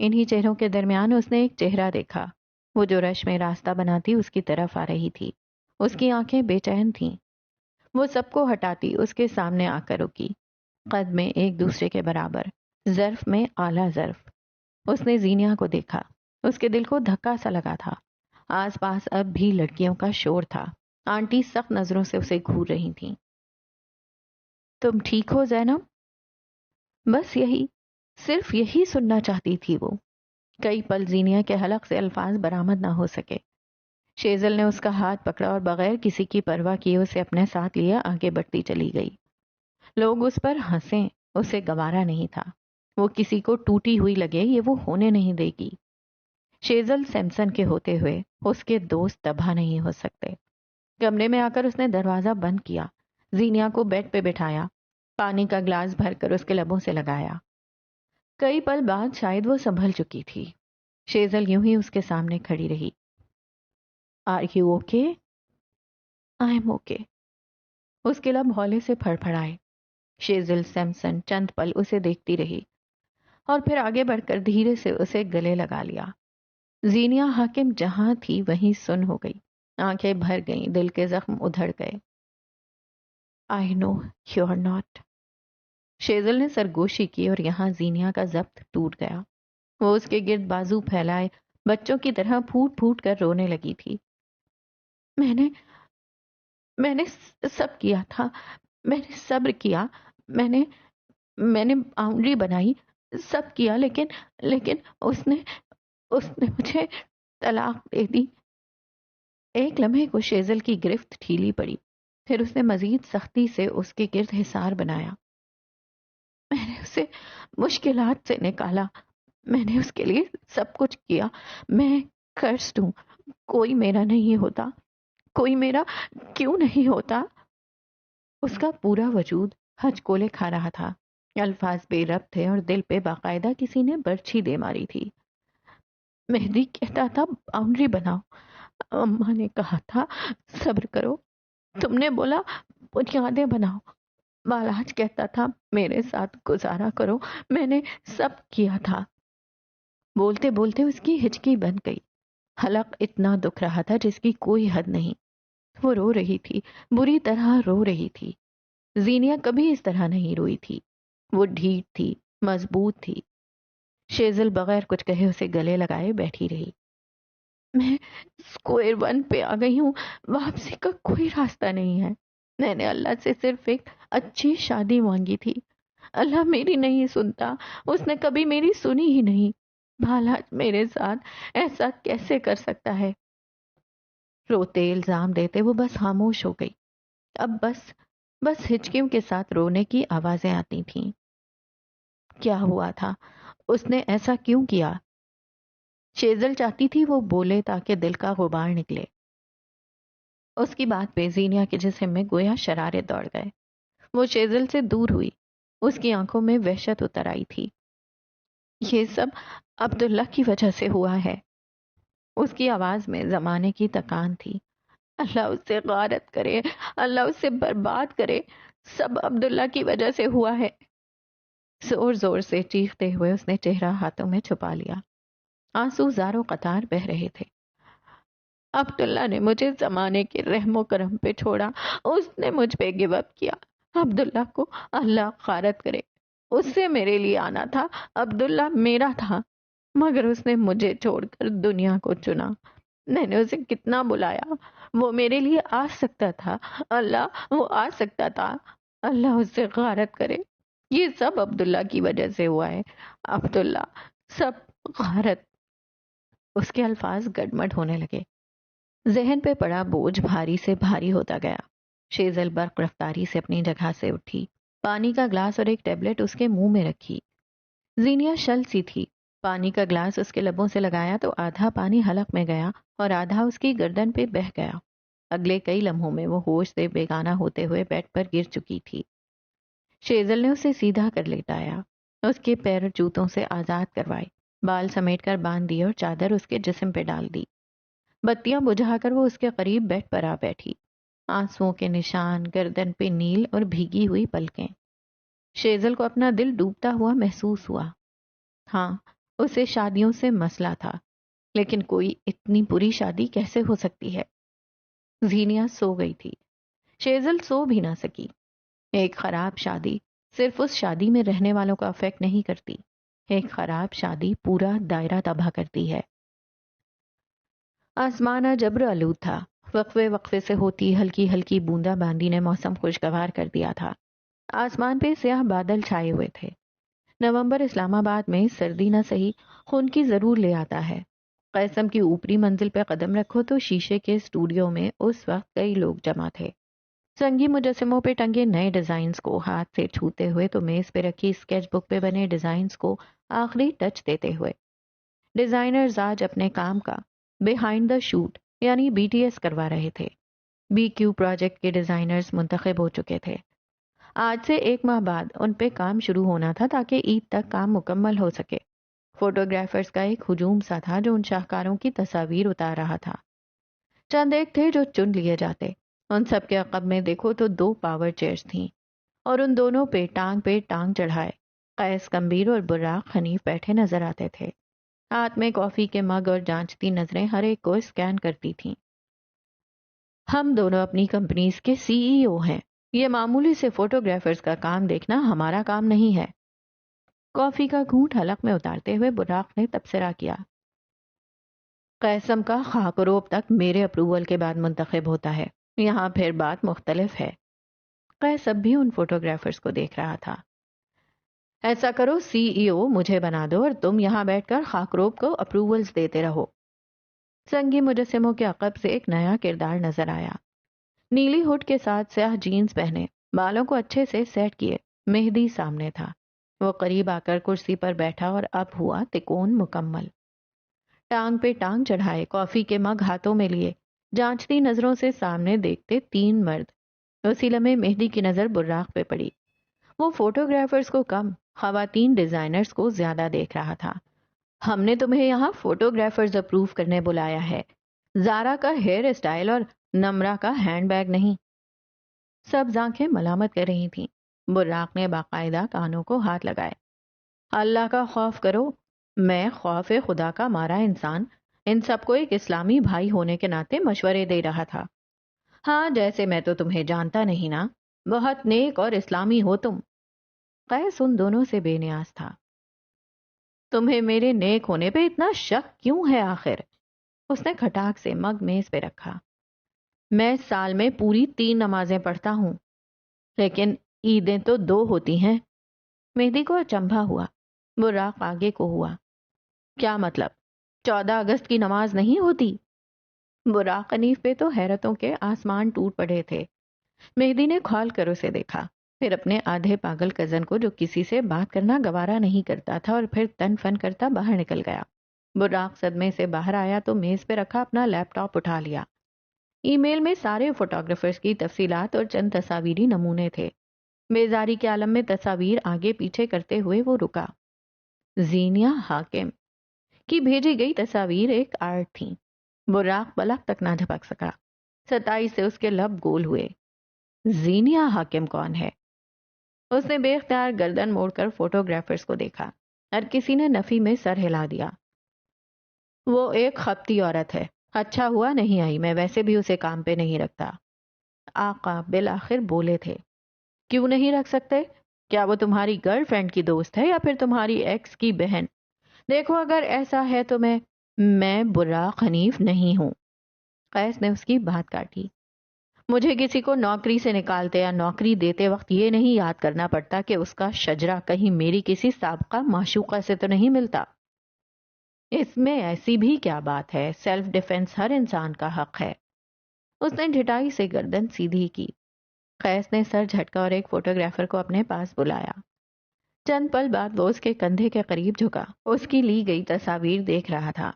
انہی چہروں کے درمیان اس نے ایک چہرہ دیکھا. وہ جو رش میں راستہ بناتی اس کی طرف آ رہی تھی. اس کی آنکھیں بے چین تھیں. وہ سب کو ہٹاتی اس کے سامنے آ کر رکی. قد میں ایک دوسرے کے برابر، ظرف میں اعلیٰ ظرف۔ اس نے زینیا کو دیکھا، اس کے دل کو دھکا سا لگا تھا۔ آس پاس اب بھی لڑکیوں کا شور تھا، آنٹی سخت نظروں سے اسے گھور رہی تھیں۔ تم ٹھیک ہو زینب؟ بس یہی، صرف یہی سننا چاہتی تھی وہ۔ کئی پل زینیا کے حلق سے الفاظ برآمد نہ ہو سکے۔ شیزل نے اس کا ہاتھ پکڑا اور بغیر کسی کی پرواہ کیے اسے اپنے ساتھ لیا آگے بڑھتی چلی گئی۔ لوگ اس پر ہنسیں، اسے گوارا نہیں تھا۔ وہ کسی کو ٹوٹی ہوئی لگے یہ وہ ہونے نہیں دے گی۔ شیزل سیمسن کے ہوتے ہوئے اس کے دوست تباہ نہیں ہو سکتے۔ کمرے میں آ کر اس نے دروازہ بند کیا، زینیا کو بیڈ پہ بٹھایا، پانی کا گلاس بھر کر اس کے لبوں سے لگایا۔ کئی پل بعد شاید وہ سنبھل چکی تھی۔ شیزل یوں ہی اس کے سامنے کھڑی رہی۔ Are you okay? I am okay. اس کے لب ہولے سے پھڑ پھڑائے۔ شیزل سیمسن چند پل اسے دیکھتی رہی اور پھر آگے بڑھ کر دھیرے سے اسے گلے لگا لیا۔ زینیا حاکم جہاں تھی وہیں سن ہو گئی، آنکھیں بھر گئیں، دل کے زخم ادھڑ گئے۔ آئی نو یو آر ناٹ۔ شیزل نے سرگوشی کی اور یہاں زینیا کا ضبط ٹوٹ گیا۔ وہ اس کے گرد بازو پھیلائے بچوں کی طرح پھوٹ پھوٹ کر رونے لگی تھی۔ میں نے سب کیا تھا، میں نے صبر کیا، میں نے باؤنڈری بنائی، سب کیا، لیکن اس نے مجھے طلاق دے دی۔ ایک لمحے کو شیزل کی گرفت ڈھیلی پڑی، پھر اس نے مزید سختی سے اس کے گرد حصار بنایا۔ میں نے اسے مشکلات سے نکالا، میں نے اس کے لیے سب کچھ کیا، میں کرسڈ ہوں، کوئی میرا نہیں ہوتا، کوئی میرا کیوں نہیں ہوتا؟ اس کا پورا وجود ہچکولے کھا رہا تھا، الفاظ بے ربط تھے اور دل پہ باقاعدہ کسی نے برچھی دے ماری تھی۔ مہدی کہتا تھا باؤنڈری بناؤ، اماں نے کہا تھا صبر کرو، تم نے بولا بنیادیں بناؤ، بالاج کہتا تھا میرے ساتھ گزارا کرو، میں نے سب کیا تھا۔ بولتے بولتے اس کی ہچکی بن گئی، حلق اتنا دکھ رہا تھا جس کی کوئی حد نہیں۔ وہ رو رہی تھی، بری طرح رو رہی تھی۔ زینیا کبھی اس طرح نہیں روئی تھی، وہ ڈھیٹ تھی، مضبوط تھی۔ شیزل بغیر کچھ کہے اسے گلے لگائے بیٹھی رہی۔ میں اسکوائر ون پہ آ گئی ہوں، واپسی کا کوئی راستہ نہیں ہے۔ میں نے اللہ سے صرف ایک اچھی شادی مانگی تھی، اللہ میری نہیں سنتا، اس نے کبھی میری سنی ہی نہیں۔ بالاج میرے ساتھ ایسا کیسے کر سکتا ہے؟ روتے الزام دیتے وہ بس خاموش ہو گئی۔ اب بس ہچکیوں کے ساتھ رونے کی آوازیں آتی تھیں۔ کیا ہوا تھا؟ اس نے ایسا کیوں کیا؟ شیزل چاہتی تھی وہ بولے تاکہ دل کا غبار نکلے۔ اس کی بات پہ زینیا کے جسم میں گویا شرارے دوڑ گئے۔ وہ شیزل سے دور ہوئی، اس کی آنکھوں میں وحشت اتر آئی تھی۔ یہ سب عبداللہ کی وجہ سے ہوا ہے۔ اس کی آواز میں زمانے کی تکان تھی۔ اللہ اس سے غارت کرے، اللہ اس سے برباد کرے، سب عبداللہ کی وجہ سے ہوا ہے۔ زور زور سے چیختے ہوئے اس نے چہرہ ہاتھوں میں چھپا لیا، آنسو زاروں قطار بہہ رہے تھے۔ عبداللہ نے مجھے زمانے کے رحم و کرم پہ چھوڑا، اس نے مجھ پہ گو اپ کیا۔ عبداللہ کو اللہ غارت کرے، اس سے میرے لیے آنا تھا، عبداللہ میرا تھا، مگر اس نے مجھے چھوڑ کر دنیا کو چنا۔ میں نے اسے کتنا بلایا، وہ میرے لیے آ سکتا تھا، اللہ وہ آ سکتا تھا، اللہ اس سے غارت کرے۔ یہ سب عبداللہ کی وجہ سے ہوا ہے، عبداللہ، سب غارت۔ اس کے الفاظ گڈمڈ ہونے لگے، ذہن پہ پڑا بوجھ بھاری سے بھاری ہوتا گیا۔ شیزل برق رفتاری سے اپنی جگہ سے اٹھی، پانی کا گلاس اور ایک ٹیبلٹ اس کے منہ میں رکھی۔ زینیا شل سی تھی، پانی کا گلاس اس کے لبوں سے لگایا تو آدھا پانی حلق میں گیا اور آدھا اس کی گردن پہ بہہ گیا۔ اگلے کئی لمحوں میں وہ ہوش سے بیگانہ ہوتے ہوئے بیڈ پر گر چکی تھی۔ شیزل نے اسے سیدھا کر لیٹایا، اس کے پیر جوتوں سے آزاد کروائے، بال سمیٹ کر باندھ دیے اور چادر اس کے جسم پہ ڈال دی۔ بتیاں بجھا کر وہ اس کے قریب بیڈ پر آ بیٹھی، آنسوؤں کے نشان، گردن پہ نیل اور بھیگی ہوئی پلکیں۔ شیزل کو اپنا دل ڈوبتا ہوا محسوس ہوا۔ ہاں، اسے شادیوں سے مسئلہ تھا، لیکن کوئی اتنی بری شادی کیسے ہو سکتی ہے؟ زینیا سو گئی تھی، شیزل سو بھی نہ سکی۔ ایک خراب شادی صرف اس شادی میں رہنے والوں کا افیکٹ نہیں کرتی، ایک خراب شادی پورا دائرہ تباہ کرتی ہے۔ آسمان جبر آلود تھا، وقفے وقفے سے ہوتی ہلکی ہلکی بوندا باندی نے موسم خوشگوار کر دیا تھا۔ آسمان پہ سیاہ بادل چھائے ہوئے تھے۔ نومبر اسلام آباد میں سردی نہ سہی خنکی ضرور لے آتا ہے۔ قیسم کی اوپری منزل پہ قدم رکھو تو شیشے کے اسٹوڈیو میں اس وقت کئی لوگ جمع تھے، سنگی مجسموں پہ ٹنگے نئے ڈیزائنز کو ہاتھ سے چھوتے ہوئے تو میز پہ رکھی اسکیچ بک پہ بنے ڈیزائنز کو آخری ٹچ دیتے ہوئے۔ ڈیزائنرز آج اپنے کام کا بیہائنڈ دا شوٹ یعنی BTS کروا رہے تھے۔ BQ پروجیکٹ کے ڈیزائنرز منتخب ہو چکے تھے۔ آج سے 1 ماہ بعد ان پہ کام شروع ہونا تھا تاکہ عید تک کام مکمل ہو سکے۔ فوٹوگرافرز کا ایک ہجوم سا تھا جو ان شاہکاروں کی تصاویر اتار رہا تھا۔ چند ایک تھے جو چن لیے جاتے، ان سب کے عقب میں دیکھو تو 2 پاور چیئرز تھیں اور ان دونوں پہ ٹانگ چڑھائے قیس کمبیر اور براق حنیف بیٹھے نظر آتے تھے۔ ہاتھ میں کافی کے مگ اور جانچتی نظریں ہر ایک کو اسکین کرتی تھیں۔ ہم دونوں اپنی کمپنیز کے CEO ہیں، یہ معمولی سے فوٹوگرافرز کا کام دیکھنا ہمارا کام نہیں ہے۔ کافی کا گھونٹ حلق میں اتارتے ہوئے براق نے تبصرہ کیا۔ قیسم کا خاک و روب تک میرے اپروول کے بعد منتخب ہوتا ہے، یہاں پھر بات مختلف ہے۔ قیس اب بھی ان فوٹوگرافرز کو دیکھ رہا تھا۔ ایسا کرو CEO مجھے بنا دو اور تم یہاں بیٹھ کر خاک روب کو اپروولز دیتے رہو۔ سنگی مجسموں کے عقب سے ایک نیا کردار نظر آیا۔ نیلی ہڈ کے ساتھ سیاہ جینز پہنے، بالوں کو اچھے سے سیٹ کیے، مہدی سامنے تھا۔ وہ قریب آ کر کرسی پر بیٹھا اور اب ہوا تکون مکمل۔ ٹانگ پہ ٹانگ چڑھائے، کافی کے مگ ہاتھوں میں لیے، جانچتی نظروں سے سامنے دیکھتے 3 مرد۔ اسی لمحے مہدی کی نظر براق پہ پڑی۔ وہ فوٹوگرافرز کو کم، خواتین ڈیزائنرز کو زیادہ دیکھ رہا تھا۔ ہم نے تمہیں یہاں فوٹوگرافرز اپروو کرنے بلایا ہے، زارا کا ہیئر اسٹائل اور نمرا کا ہینڈ بیگ نہیں۔ سب آنکھیں ملامت کر رہی تھیں۔ براق نے باقاعدہ کانوں کو ہاتھ لگائے۔ اللہ کا خوف کرو، میں خوف خدا کا مارا انسان ان سب کو ایک اسلامی بھائی ہونے کے ناطے مشورے دے رہا تھا۔ ہاں جیسے میں تو تمہیں جانتا نہیں نا، بہت نیک اور اسلامی ہو تم۔ قیس ان دونوں سے بے نیاز تھا۔ تمہیں میرے نیک ہونے پہ اتنا شک کیوں ہے آخر؟ اس نے کھٹاک سے مگ میز پہ رکھا۔ میں سال میں پوری 3 نمازیں پڑھتا ہوں، لیکن عیدیں تو 2 ہوتی ہیں۔ مہدی کو اچنبھا ہوا۔ براق آگے کو ہوا۔ کیا مطلب؟ 14 اگست کی نماز نہیں ہوتی؟ براق حنیف پہ تو حیرتوں کے آسمان ٹوٹ پڑے تھے۔ مہدی نے کھول کر اسے دیکھا، پھر اپنے آدھے پاگل کزن کو جو کسی سے بات کرنا گوارا نہیں کرتا تھا، اور پھر تن فن کرتا باہر نکل گیا۔ براق صدمے سے باہر آیا تو میز پہ رکھا اپنا لیپ ٹاپ اٹھا لیا۔ ای میل میں سارے فوٹوگرافرز کی تفصیلات اور چند تصاویری نمونے تھے۔ بیزاری کے عالم میں تصاویر آگے پیچھے کرتے ہوئے وہ رکا۔ زینیہ حاکم کی بھیجی گئی تصاویر ایک آرٹ تھیں۔ براق پلک تک نہ جھپک سکا۔ ستائی سے اس کے لب گول ہوئے۔ زینیہ حاکم کون ہے؟ اس نے بے اختیار گردن موڑ کر فوٹوگرافرز کو دیکھا۔ ہر کسی نے نفی میں سر ہلا دیا۔ وہ ایک خپتی عورت ہے، اچھا ہوا نہیں آئی، میں ویسے بھی اسے کام پہ نہیں رکھتا۔ آقا بالآخر بولے تھے۔ کیوں نہیں رکھ سکتے؟ کیا وہ تمہاری گرل فرینڈ کی دوست ہے یا پھر تمہاری ایکس کی بہن؟ دیکھو اگر ایسا ہے تو میں براق حنیف نہیں ہوں۔ قیس نے اس کی بات کاٹی۔ مجھے کسی کو نوکری سے نکالتے یا نوکری دیتے وقت یہ نہیں یاد کرنا پڑتا کہ اس کا شجرہ کہیں میری کسی سابقہ معشوقہ سے تو نہیں ملتا۔ اس میں ایسی بھی کیا بات ہے، سیلف ڈیفenس ہر انسان کا حق ہے۔ اس نے ڈھٹائی سے گردن سیدھی کی۔ قیس نے سر جھٹکا اور ایک فوٹوگرافر کو اپنے پاس بلایا۔ چند پل بعد وہ اس کے کندھے کے قریب جھکا، اس کی لی گئی تصاویر دیکھ رہا تھا۔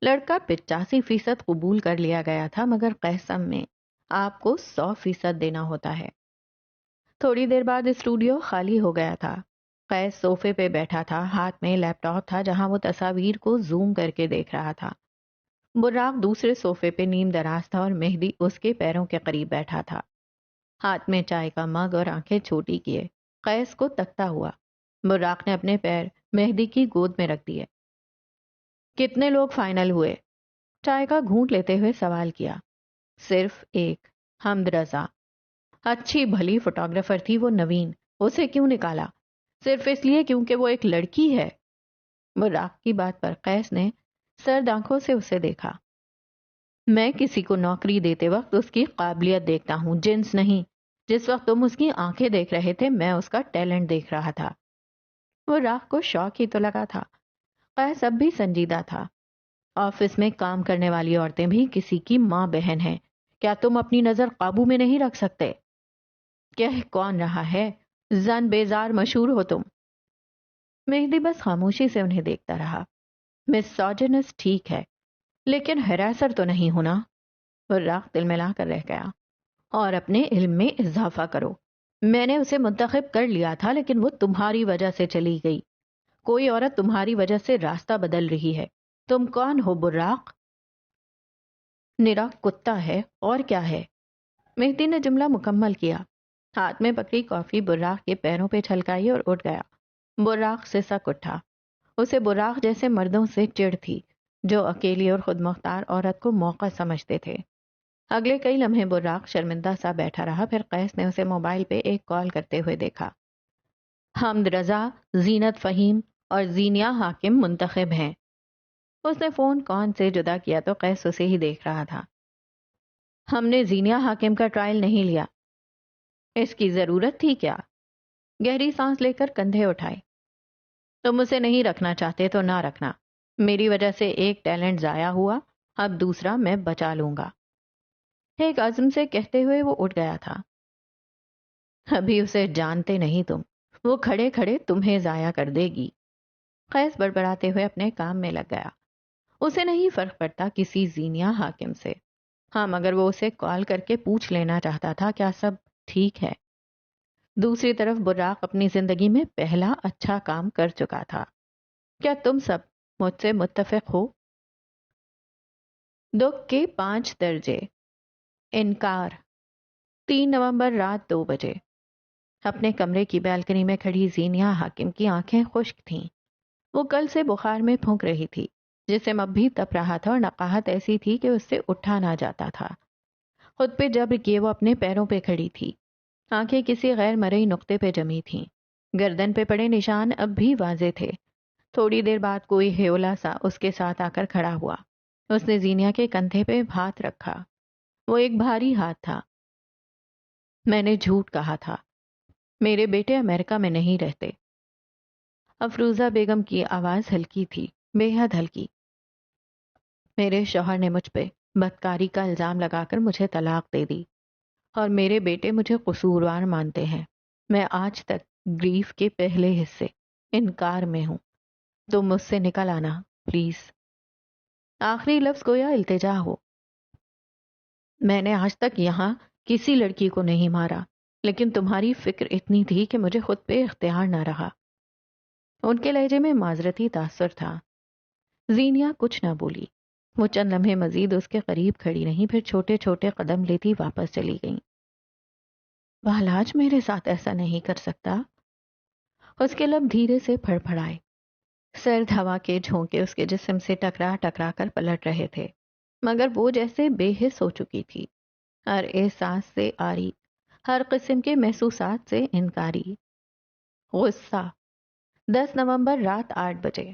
لڑکا 85% قبول کر لیا گیا تھا، مگر قیسم میں آپ کو 100% دینا ہوتا ہے۔ تھوڑی دیر بعد اسٹوڈیو خالی ہو گیا تھا۔ قیس صوفے پہ بیٹھا تھا، ہاتھ میں لیپ ٹاپ تھا جہاں وہ تصاویر کو زوم کر کے دیکھ رہا تھا۔ براق دوسرے صوفے پہ نیم دراز تھا اور مہدی اس کے پیروں کے قریب بیٹھا تھا، ہاتھ میں چائے کا مگ اور آنکھیں چھوٹی کیے۔ قیس کو تکتا ہوا۔ براق نے اپنے پیر مہدی کی گود میں رکھ دیے۔ کتنے لوگ فائنل ہوئے؟ چائے کا گھونٹ لیتے ہوئے سوال کیا۔ صرف ایک، حمد رضا۔ اچھی بھلی فوٹوگرافر تھی وہ نوین، اسے کیوں نکالا؟ صرف اس لیے کیونکہ وہ ایک لڑکی ہے؟ براق کی بات پر قیس نے سرد آنکھوں سے اسے دیکھا. میں کسی کو نوکری دیتے وقت اس کی قابلیت دیکھتا ہوں، جنس نہیں. جس وقت تم اس کی آنکھیں دیکھ رہے تھے میں اس کا ٹیلنٹ دیکھ رہا تھا. وہ راہ کو شوق ہی تو لگا تھا. قیس اب بھی سنجیدہ تھا. آفس میں کام کرنے والی عورتیں بھی کسی کی ماں بہن ہیں. کیا تم اپنی نظر قابو میں نہیں رکھ سکتے؟ کہہ کون رہا ہے؟ زن بیزار مشہور ہو تم. مہدی بس خاموشی سے انہیں دیکھتا رہا. مس سوجنس ٹھیک ہے لیکن ہراسر تو نہیں ہونا. راہ دل ملا کر رہ گیا. اور اپنے علم میں اضافہ کرو. میں نے اسے منتخب کر لیا تھا لیکن وہ تمہاری وجہ سے چلی گئی. کوئی عورت تمہاری وجہ سے راستہ بدل رہی ہے. تم کون ہو براق؟ نرا کتا ہے اور کیا ہے. مہدی نے جملہ مکمل کیا. ہاتھ میں پکڑی کافی براق کے پیروں پہ چھلکائی اور اٹھ گیا. براق سسک اٹھا. اسے براق جیسے مردوں سے چڑ تھی جو اکیلی اور خود مختار عورت کو موقع سمجھتے تھے. اگلے کئی لمحے براق شرمندہ سا بیٹھا رہا. پھر قیس نے اسے موبائل پہ ایک کال کرتے ہوئے دیکھا. حمد رضا، زینت فہیم اور زینیا حاکم منتخب ہیں. اس نے فون کون سے جدا کیا تو قیس اسے ہی دیکھ رہا تھا. ہم نے زینیا حاکم کا ٹرائل نہیں لیا. اس کی ضرورت تھی کیا؟ گہری سانس لے کر کندھے اٹھائے. تم اسے نہیں رکھنا چاہتے تو نہ رکھنا. میری وجہ سے ایک ٹیلنٹ ضائع ہوا، اب دوسرا میں بچا لوں گا. ایک عزم سے کہتے ہوئے وہ اٹھ گیا تھا. ابھی اسے جانتے نہیں تم، وہ کھڑے کھڑے تمہیں ضائع کر دے گی. قیس بڑبڑاتے ہوئے اپنے کام میں لگ گیا. اسے نہیں فرق پڑتا کسی زینیا حاکم سے. ہاں مگر وہ اسے کال کر کے پوچھ لینا چاہتا تھا کیا سب ٹھیک ہے. دوسری طرف براق اپنی زندگی میں پہلا اچھا کام کر چکا تھا. کیا تم سب مجھ سے متفق ہو؟ دکھ کے 5 درجے. انکار. 3 نومبر رات 2 بجے. اپنے کمرے کی بالکنی میں کھڑی زینیا حاکم کی آنکھیں خشک تھیں. وہ کل سے بخار میں پھونک رہی تھی. جسم اب بھی تپ رہا تھا اور نقاہت ایسی تھی کہ اس سے اٹھا نہ جاتا تھا. خود پہ جبر کیے وہ اپنے پیروں پہ کھڑی تھی. آنکھیں کسی غیر مرئی نقطے پہ جمی تھیں. گردن پہ پڑے نشان اب بھی واضح تھے. تھوڑی دیر بعد کوئی ہیولا سا اس کے ساتھ آ کر کھڑا ہوا. اس نے زینیا کے کندھے پہ ہاتھ رکھا. وہ ایک بھاری ہاتھ تھا. میں نے جھوٹ کہا تھا. میرے بیٹے امریکہ میں نہیں رہتے. افروزہ بیگم کی آواز ہلکی تھی، بے حد ہلکی. میرے شوہر نے مجھ پہ بدکاری کا الزام لگا کر مجھے طلاق دے دی اور میرے بیٹے مجھے قصوروار مانتے ہیں. میں آج تک گریف کے پہلے حصے انکار میں ہوں. تم مجھ سے نکل آنا پلیز. آخری لفظ گویا التجا ہو. میں نے آج تک یہاں کسی لڑکی کو نہیں مارا لیکن تمہاری فکر اتنی تھی کہ مجھے خود پہ اختیار نہ رہا. ان کے لہجے میں معذرتی تاثر تھا. زینیا کچھ نہ بولی. وہ چند لمحے مزید اس کے قریب کھڑی رہیں پھر چھوٹے چھوٹے قدم لیتی واپس چلی گئیں. بالاج میرے ساتھ ایسا نہیں کر سکتا. اس کے لب دھیرے سے پھڑ پھڑائے. سرد ہوا کے جھونکے اس کے جسم سے ٹکرا ٹکرا کر پلٹ رہے تھے مگر وہ جیسے بے حس ہو چکی تھی. ہر احساس سے آری، ہر قسم کے محسوسات سے انکاری. غصہ. 10 نومبر رات 8 بجے.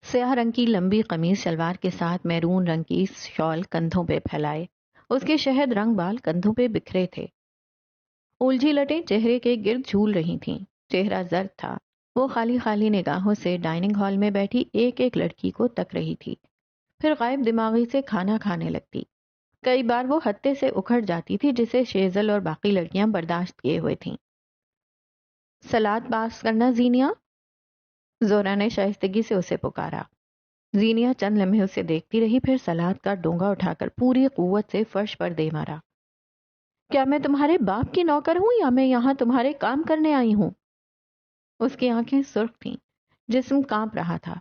سیاہ رنگ کی لمبی قمیص شلوار کے ساتھ میرون رنگ کی شال کندھوں پہ پھیلائے. اس کے شہد رنگ بال کندھوں پہ بکھرے تھے. الجھی لٹیں چہرے کے گرد جھول رہی تھیں. چہرہ زرد تھا. وہ خالی خالی نگاہوں سے ڈائننگ ہال میں بیٹھی ایک ایک لڑکی کو تک رہی تھی. پھر غائب دماغی سے کھانا کھانے لگتی. کئی بار وہ ہتے سے اکھڑ جاتی تھی جسے شیزل اور باقی لڑکیاں برداشت کیے ہوئے تھیں. سلاد پاس کرنا زینیا. زورا نے شائستگی سے اسے پکارا. زینیا چند لمحے اسے دیکھتی رہی پھر سلاد کا ڈونگا اٹھا کر پوری قوت سے فرش پر دے مارا. کیا میں تمہارے باپ کی نوکر ہوں یا میں یہاں تمہارے کام کرنے آئی ہوں؟ اس کی آنکھیں سرخ تھیں. جسم کانپ رہا تھا.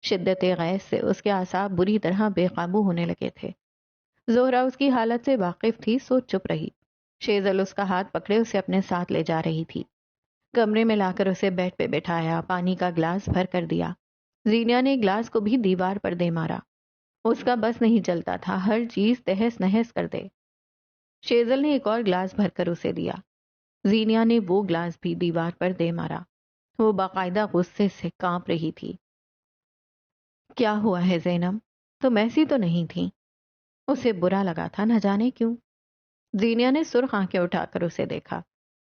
شدت غیظ سے اس کے اعصاب بری طرح بے قابو ہونے لگے تھے. زہرا اس کی حالت سے واقف تھی سو چپ رہی. شیزل اس کا ہاتھ پکڑے اسے اپنے ساتھ لے جا رہی تھی. کمرے میں لا کر اسے بیڈ پہ بٹھایا. پانی کا گلاس بھر کر دیا. زینیا نے گلاس کو بھی دیوار پر دے مارا. اس کا بس نہیں چلتا تھا ہر چیز تہس نہس کر دے. شیزل نے ایک اور گلاس بھر کر اسے دیا. زینیا نے وہ گلاس بھی دیوار پر دے مارا. وہ باقاعدہ غصے سے کانپ رہی تھی. کیا ہوا ہے زینب؟ تم ایسی تو نہیں تھی. اسے برا لگا تھا، نہ جانے کیوں. زینیا نے سرخ آنکھیں اٹھا کر اسے دیکھا.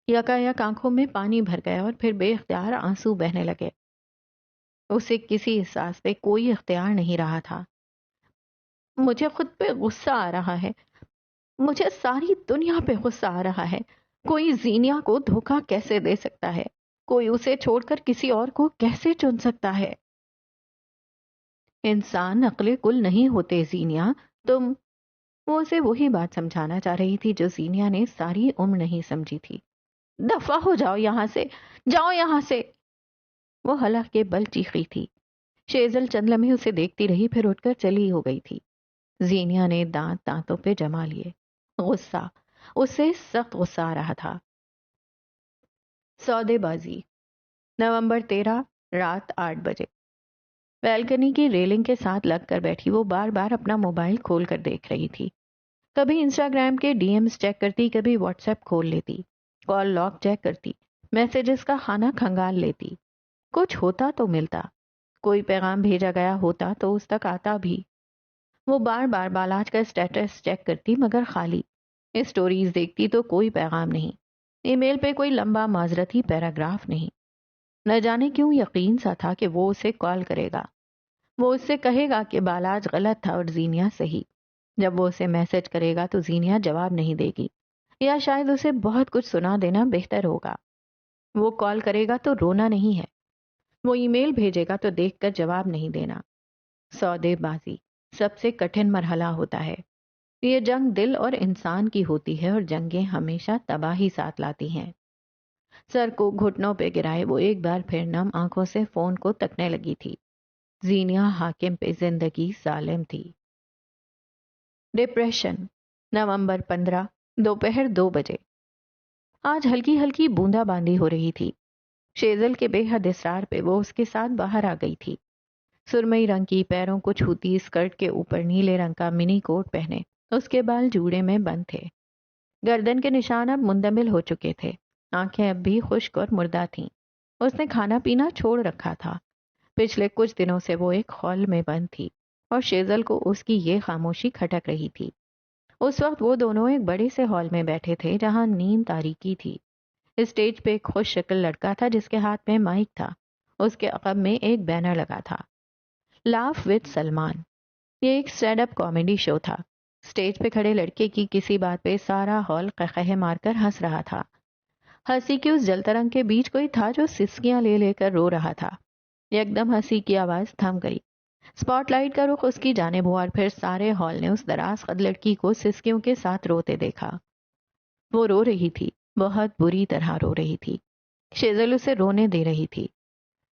یکایک آنکھوں میں پانی بھر گیا اور پھر بے اختیار آنسو بہنے لگے. اسے کسی احساس پہ کوئی اختیار نہیں رہا تھا. مجھے خود پہ غصہ آ رہا ہے. مجھے ساری دنیا پہ غصہ آ رہا ہے. کوئی زینیا کو دھوکہ کیسے دے سکتا ہے؟ کوئی اسے چھوڑ کر کسی اور کو کیسے چن سکتا ہے؟ انسان عقل کل نہیں ہوتے زینیا. تم وہ اسے وہی بات سمجھانا چاہ رہی تھی جو زینیا نے ساری عمر نہیں سمجھی تھی. دفع ہو جاؤ یہاں سے، جاؤ یہاں سے. وہ حلق کے بل چیخی تھی. شیزل چند لمحے اسے دیکھتی رہی، پھر اٹھ کر چلی ہو گئی تھی. زینیا نے دانت دانتوں پہ جما لیے. غصہ، اسے سخت غصہ آ رہا تھا. سودے بازی. نومبر 13، رات 8 بجے. بیلکنی کی ریلنگ کے ساتھ لگ کر بیٹھی وہ بار بار اپنا موبائل کھول کر دیکھ رہی تھی. کبھی انسٹاگرام کے ڈی ایمز چیک کرتی، کبھی واٹس ایپ کھول لیتی، کال لاگ چیک کرتی، میسیجز کا خانہ کھنگال لیتی. کچھ ہوتا تو ملتا، کوئی پیغام بھیجا گیا ہوتا تو اس تک آتا بھی. وہ بار بار بالاج کا اسٹیٹس چیک کرتی مگر خالی. اسٹوریز دیکھتی تو کوئی پیغام نہیں. ای میل پہ کوئی لمبا معذرتی پیراگراف نہیں. نہ جانے کیوں یقین سا تھا کہ وہ اسے کال کرے گا. وہ اس سے کہے گا کہ بالاج غلط تھا اور زینیا صحیح. جب وہ اسے میسج کرے گا تو زینیا جواب نہیں دے گی، یا شاید اسے بہت کچھ سنا دینا بہتر ہوگا. وہ کال کرے گا تو رونا نہیں ہے، وہ ای میل بھیجے گا تو دیکھ کر جواب نہیں دینا. سودے بازی سب سے کٹھن مرحلہ ہوتا ہے. یہ جنگ دل اور انسان کی ہوتی ہے اور جنگیں ہمیشہ تباہی ساتھ لاتی ہیں. سر کو گھٹنوں پہ گرائے وہ ایک بار پھر نم آنکھوں سے فون کو تکنے لگی تھی. زینیا حاکم پہ زندگی ظالم تھی. ڈپریشن. نومبر 15، دوپہر 2 بجے. آج ہلکی ہلکی بوندا باندی ہو رہی تھی. شیزل کے بے حد اصرار پہ وہ اس کے ساتھ باہر آ گئی تھی. سرمئی رنگ کی پیروں کو چھوتی اسکرٹ کے اوپر نیلے رنگ کا منی کوٹ پہنے، اس کے بال جوڑے میں بند تھے. گردن کے نشان اب مندمل ہو چکے تھے. آنکھیں اب بھی خشک اور مردہ تھیں. اس نے کھانا پینا چھوڑ رکھا تھا. پچھلے کچھ دنوں سے وہ ایک خول میں بند تھی اور شیزل کو اس کی یہ خاموشی کھٹک رہی تھی. اس وقت وہ دونوں ایک بڑے سے ہال میں بیٹھے تھے جہاں نیند تاریکی تھی. اسٹیج پہ ایک خوش شکل لڑکا تھا جس کے ہاتھ میں مائک تھا. اس کے عقب میں ایک بینر لگا تھا، لاف وتھ سلمان. یہ ایک اسٹینڈ اپ کامیڈی شو تھا. اسٹیج پہ کھڑے لڑکے کی کسی بات پہ سارا ہال قہقہے مار کر ہنس رہا تھا. ہنسی کی اس جلترنگ کے بیچ کوئی تھا جو سسکیاں لے لے کر رو رہا تھا. یکدم ہنسی کی آواز تھم گئی. اسپاٹ لائٹ کا رخ اس کی جانب ہوا اور پھر سارے ہال نے اس دراز قد لڑکی کو سسکیوں کے ساتھ روتے دیکھا. وہ رو رہی تھی، بہت بری طرح رو رہی تھی. شیزل اسے رونے دے رہی تھی.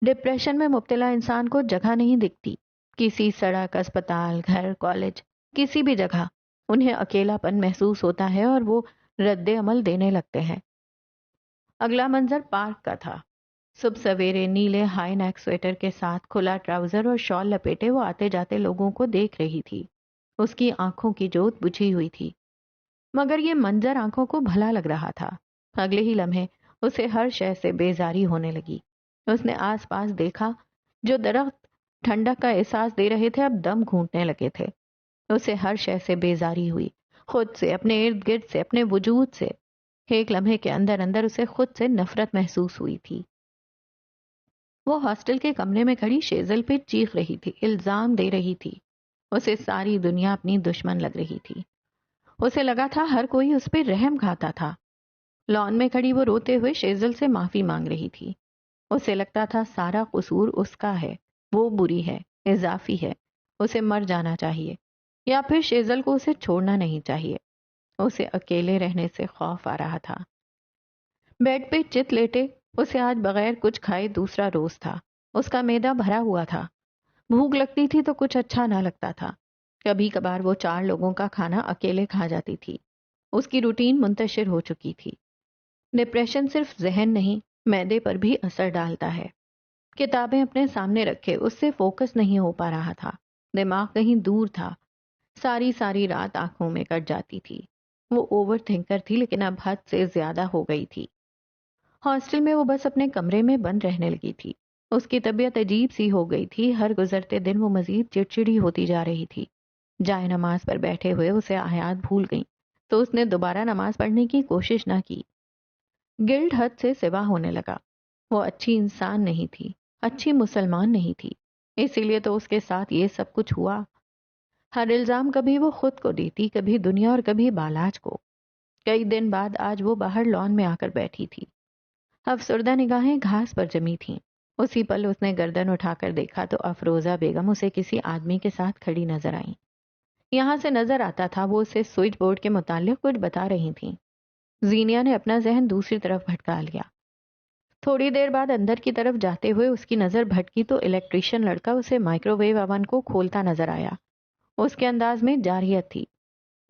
ڈپریشن میں مبتلا انسان کو جگہ نہیں دکھتی. کسی سڑک، اسپتال، گھر، کالج، کسی بھی جگہ انہیں اکیلا پن محسوس ہوتا ہے اور وہ رد عمل دینے لگتے ہیں. اگلا منظر پارک کا تھا. صبح سویرے نیلے ہائی نیک سویٹر کے ساتھ کھلا ٹراؤزر اور شال لپیٹے وہ آتے جاتے لوگوں کو دیکھ رہی تھی. اس کی آنکھوں کی جوت بجھی ہوئی تھی، مگر یہ منظر آنکھوں کو بھلا لگ رہا تھا. اگلے ہی لمحے اسے ہر شے سے بیزاری ہونے لگی. اس نے آس پاس دیکھا، جو درخت ٹھنڈک کا احساس دے رہے تھے اب دم گھونٹنے لگے تھے. اسے ہر شے سے بیزاری ہوئی، خود سے، اپنے ارد گرد سے، اپنے وجود سے. ایک لمحے کے اندر اندر اسے خود سے نفرت محسوس ہوئی تھی. وہ ہاسٹل کے کمرے میں کھڑی شیزل پہ چیخ رہی تھی، الزام دے رہی تھی. اسے ساری دنیا اپنی دشمن لگ رہی تھی. اسے لگا تھا ہر کوئی اس پہ رحم کھاتا تھا. لان میں کھڑی وہ روتے ہوئے شیزل سے معافی مانگ رہی تھی. اسے لگتا تھا سارا قصور اس کا ہے، وہ بری ہے، اضافی ہے، اسے مر جانا چاہیے، یا پھر شیزل کو اسے چھوڑنا نہیں چاہیے. اسے اکیلے رہنے سے خوف آ رہا تھا. بیڈ پہ چت لیٹے اسے آج بغیر کچھ کھائے دوسرا روز تھا. اس کا معدہ بھرا ہوا تھا. بھوک لگتی تھی تو کچھ اچھا نہ لگتا تھا. کبھی کبھار وہ 4 لوگوں کا کھانا اکیلے کھا جاتی تھی. اس کی روٹین منتشر ہو چکی تھی. ڈپریشن صرف ذہن نہیں، معدے پر بھی اثر ڈالتا ہے. کتابیں اپنے سامنے رکھے اس سے فوکس نہیں ہو پا رہا تھا. دماغ کہیں دور تھا. ساری رات آنکھوں میں کٹ جاتی تھی. وہ اوور تھنکر تھی لیکن اب حد سے زیادہ ہو گئی تھی. ہاسٹل میں وہ بس اپنے کمرے میں بند رہنے لگی تھی. اس کی طبیعت عجیب سی ہو گئی تھی. ہر گزرتے دن وہ مزید چڑچڑی ہوتی جا رہی تھی. جائے نماز پر بیٹھے ہوئے اسے آیات بھول گئیں تو اس نے دوبارہ نماز پڑھنے کی کوشش نہ کی. گلٹ حد سے سوا ہونے لگا. وہ اچھی انسان نہیں تھی, اچھی مسلمان نہیں تھی. اسی لیے تو اس کے ساتھ یہ سب کچھ ہوا. ہر الزام کبھی وہ خود کو دیتی, کبھی دنیا اور کبھی بالاج کو. کئی دن بعد آج وہ باہر لان میں آ کر بیٹھی تھی. افسردہ نگاہیں گھاس پر جمی تھیں. اسی پل اس نے گردن اٹھا کر دیکھا تو افروزہ بیگم اسے کسی آدمی کے ساتھ کھڑی نظر آئیں. یہاں سے نظر آتا تھا وہ اسے سوئچ بورڈ کے متعلق کچھ بتا رہی تھیں. زینیا نے اپنا ذہن دوسری طرف بھٹکا لیا. تھوڑی دیر بعد اندر کی طرف جاتے ہوئے اس کی نظر بھٹکی تو الیکٹریشین لڑکا اسے مائکرو ویو اوون کو کھولتا نظر آیا. اس کے انداز میں جارحیت تھی.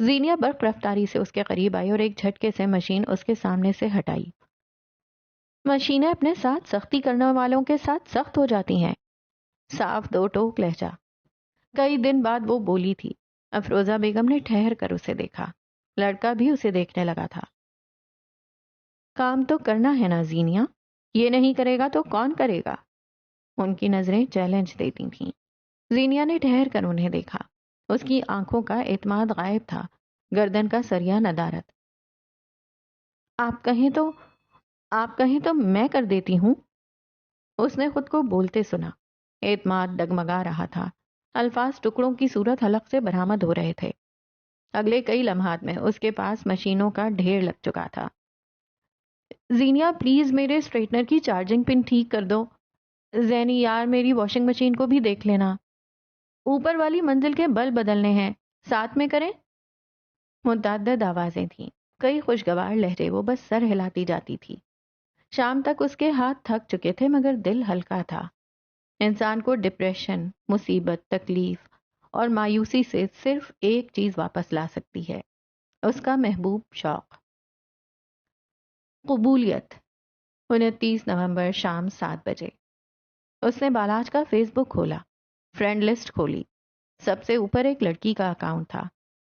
زینیا برق رفتاری سے اس کے قریب آئی اور ایک جھٹکے سے مشین اس کے سامنے سے ہٹائی. مشینیں اپنے ساتھ سختی کرنے والوں کے ساتھ سخت ہو جاتی ہیں. صاف دو ٹوک لہجہ. کئی دن بعد وہ بولی تھی. افروزہ بیگم نے ٹھہر کر اسے دیکھا. لڑکا بھی اسے دیکھنے لگا تھا. کام تو کرنا ہے نا زینیا, یہ نہیں کرے گا تو کون کرے گا؟ ان کی نظریں چیلنج دیتی تھیں. زینیا نے ٹھہر کر انہیں دیکھا. اس کی آنکھوں کا اعتماد غائب تھا, گردن کا سریا ندارت. آپ کہیں تو میں کر دیتی ہوں. اس نے خود کو بولتے سنا. اعتماد ڈگمگا رہا تھا. الفاظ ٹکڑوں کی صورت حلق سے برآمد ہو رہے تھے. اگلے کئی لمحات میں اس کے پاس مشینوں کا ڈھیر لگ چکا تھا. زینیا پلیز میرے اسٹریٹنر کی چارجنگ پن ٹھیک کر دو. زینی یار میری واشنگ مشین کو بھی دیکھ لینا. اوپر والی منزل کے بلب بدلنے ہیں, ساتھ میں کریں. متعدد آوازیں تھیں, کئی خوشگوار لہجے. وہ بس سر ہلاتی جاتی تھی. شام تک اس کے ہاتھ تھک چکے تھے مگر دل ہلکا تھا. انسان کو ڈپریشن, مصیبت, تکلیف اور مایوسی سے صرف ایک چیز واپس لا سکتی ہے, اس کا محبوب شوق. قبولیت. 29 نومبر شام 7 بجے. اس نے بالاج کا فیس بک کھولا, فرینڈ لسٹ کھولی. سب سے اوپر ایک لڑکی کا اکاؤنٹ تھا.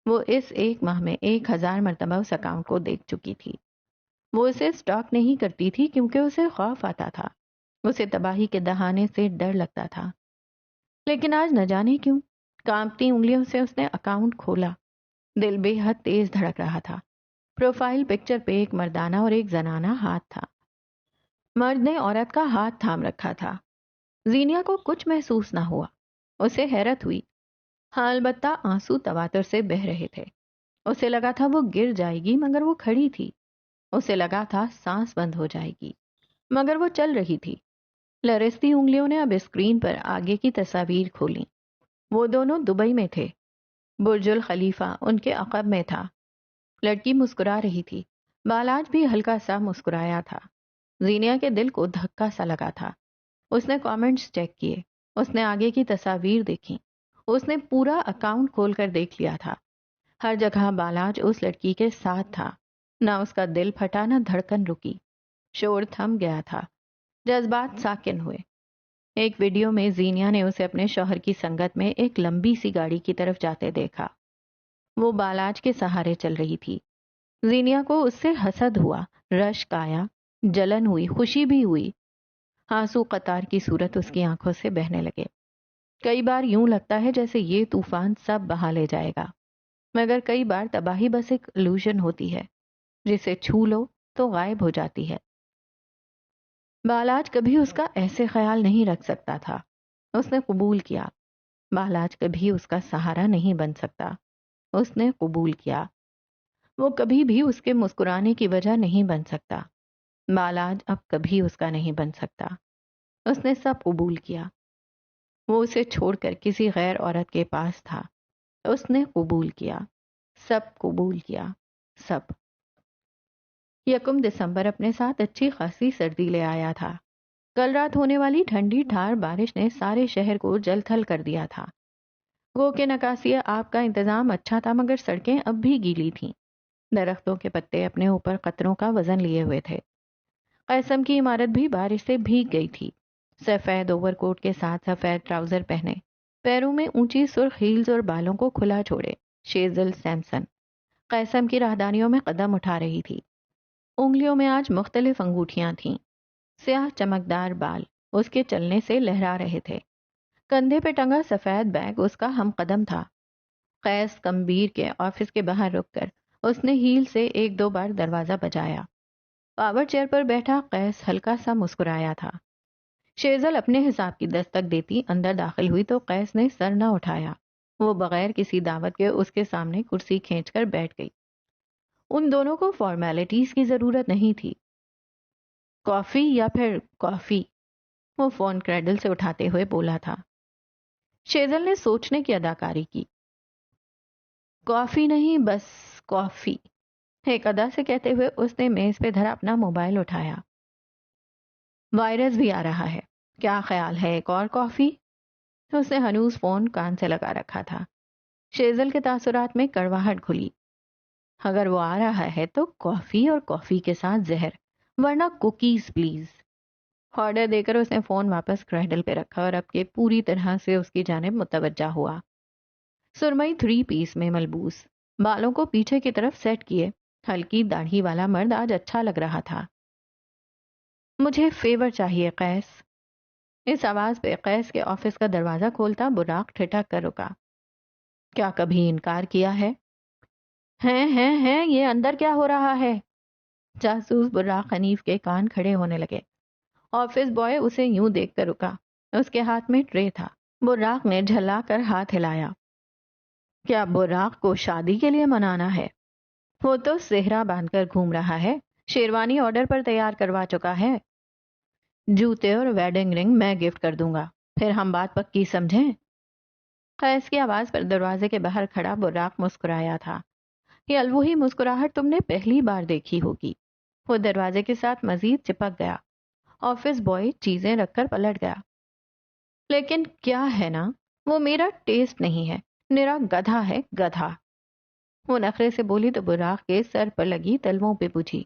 وہ اس ایک ماہ میں 1000 مرتبہ اس اکاؤنٹ کو دیکھ چکی تھی. وہ اسے سٹاک نہیں کرتی تھی کیونکہ اسے خوف آتا تھا. اسے تباہی کے دہانے سے ڈر لگتا تھا. لیکن آج نہ جانے کیوں کانپتی انگلیوں سے اس نے اکاؤنٹ کھولا. دل بے حد تیز دھڑک رہا تھا. پروفائل پکچر پہ ایک مردانہ اور ایک زنانہ ہاتھ تھا. مرد نے عورت کا ہاتھ تھام رکھا تھا. زینیا کو کچھ محسوس نہ ہوا. اسے حیرت ہوئی. ہاں البتہ آنسو تواتر سے بہہ رہے تھے. اسے لگا تھا وہ گر جائے گی مگر وہ کھڑی تھی. اسے لگا تھا سانس بند ہو جائے گی مگر وہ چل رہی تھی. لرزتی انگلیوں نے اب اسکرین پر آگے کی تصاویر کھولیں. وہ دونوں دبئی میں تھے. برج الخلیفہ ان کے عقب میں تھا. لڑکی مسکرا رہی تھی. بالاج بھی ہلکا سا مسکرایا تھا. زینیا کے دل کو دھکا سا لگا تھا. اس نے کامنٹس چیک کیے. اس نے آگے کی تصاویر دیکھی. اس نے پورا اکاؤنٹ کھول کر دیکھ لیا تھا. ہر جگہ بالاج اس لڑکی کے ساتھ تھا. نہ اس کا دل پھٹا نہ دھڑکن رکی. شور تھم گیا تھا. جذبات ساکن ہوئے. ایک ویڈیو میں زینیا نے اسے اپنے شوہر کی سنگت میں ایک لمبی سی گاڑی کی طرف جاتے دیکھا. وہ بالاج کے سہارے چل رہی تھی. زینیا کو اس سے حسد ہوا, رشک آیا, جلن ہوئی, خوشی بھی ہوئی. آنسو قطار کی صورت اس کی آنکھوں سے بہنے لگے. کئی بار یوں لگتا ہے جیسے یہ طوفان سب بہا لے جائے گا, مگر کئی بار تباہی بس ایک illusion ہوتی ہے, جسے چھو لو تو غائب ہو جاتی ہے. بالاج کبھی اس کا ایسے خیال نہیں رکھ سکتا تھا. اس نے قبول کیا. بالاج کبھی اس کا سہارا نہیں بن سکتا. اس نے قبول کیا. وہ کبھی بھی اس کے مسکرانے کی وجہ نہیں بن سکتا. بالاج اب کبھی اس کا نہیں بن سکتا. اس نے سب قبول کیا. وہ اسے چھوڑ کر کسی غیر عورت کے پاس تھا. اس نے قبول کیا. سب قبول کیا. سب. 1 دسمبر اپنے ساتھ اچھی خاصی سردی لے آیا تھا. کل رات ہونے والی ٹھنڈی ٹھار بارش نے سارے شہر کو جل تھل کر دیا تھا. گو کے نکاسیہ آپ کا انتظام اچھا تھا مگر سڑکیں اب بھی گیلی تھیں. درختوں کے پتے اپنے اوپر قطروں کا وزن لیے ہوئے تھے. قیسم کی عمارت بھی بارش سے بھیگ گئی تھی. سفید اوور کوٹ کے ساتھ سفید ٹراؤزر پہنے, پیروں میں اونچی سرخ ہیلز اور بالوں کو کھلا چھوڑے, شیزل سیمسن قیسم کی راہدانیوں میں قدم اٹھا رہی تھی. انگلیوں میں آج مختلف انگوٹھیاں تھیں. سیاہ چمکدار بال اس کے چلنے سے لہرا رہے تھے. کندھے پہ ٹنگا سفید بیگ اس کا ہم قدم تھا. قیس کمبیر کے آفس کے باہر رک کر اس نے ہیل سے ایک دو بار دروازہ بجایا. پاور چیئر پر بیٹھا قیس ہلکا سا مسکرایا تھا. شیزل اپنے حساب کی دستک دیتی اندر داخل ہوئی تو قیس نے سر نہ اٹھایا. وہ بغیر کسی دعوت کے اس کے سامنے کرسی کھینچ کر بیٹھ گئی. ان دونوں کو فارمیلٹیز کی ضرورت نہیں تھی. کافی یا پھر کافی؟ وہ فون کریڈل سے اٹھاتے ہوئے بولا تھا. شیزل نے سوچنے کی اداکاری کی. کافی نہیں، بس کافی، ایک ادا سے کہتے ہوئے اس نے میز پہ دھرا اپنا موبائل اٹھایا. وائرس بھی آ رہا ہے، کیا خیال ہے ایک اور کافی؟ اس نے ہنوز فون کان سے لگا رکھا تھا. شیزل کے تاثرات میں کڑواہٹ گھلی. اگر وہ آ رہا ہے تو کافی اور کافی کے ساتھ زہر، ورنہ کوکیز پلیز. آرڈر دے کر اس نے فون واپس کریڈل پہ رکھا اور اب کے پوری طرح سے اس کی جانب متوجہ ہوا. سرمئی 3 پیس میں ملبوس، بالوں کو پیچھے کی طرف سیٹ کیے، ہلکی داڑھی والا مرد آج اچھا لگ رہا تھا. مجھے فیور چاہیے قیس. اس آواز پہ قیس کے آفس کا دروازہ کھولتا براق ٹھٹک کر رکا. کیا کبھی انکار کیا ہے؟ ہیں یہ اندر کیا ہو رہا ہے؟ جاسوس براق حنیف کے کان کھڑے ہونے لگے. آفس بوائے اسے یوں دیکھ کر رکا. اس کے ہاتھ میں ٹرے تھا. براق نے جھلا کر ہاتھ ہلایا. کیا براق کو شادی کے لیے منانا ہے؟ وہ تو صحرا باندھ کر گھوم رہا ہے. شیروانی آرڈر پر تیار کروا چکا ہے. جوتے اور ویڈنگ رنگ میں گفٹ کر دوں گا، پھر ہم بات پکی سمجھیں. قیس کی آواز پر دروازے کے باہر کھڑا براق مسکرایا تھا. یہ الوہی مسکراہٹ تم نے پہلی بار دیکھی ہوگی. وہ دروازے کے ساتھ مزید چپک گیا. آفس بوائے چیزیں رکھ کر پلٹ گیا. لیکن کیا ہے نا، وہ میرا ٹیسٹ نہیں ہے، میرا گدھا ہے، گدھا. وہ نخرے سے بولی تو براق کے سر پر لگی تلووں پہ پوچھی.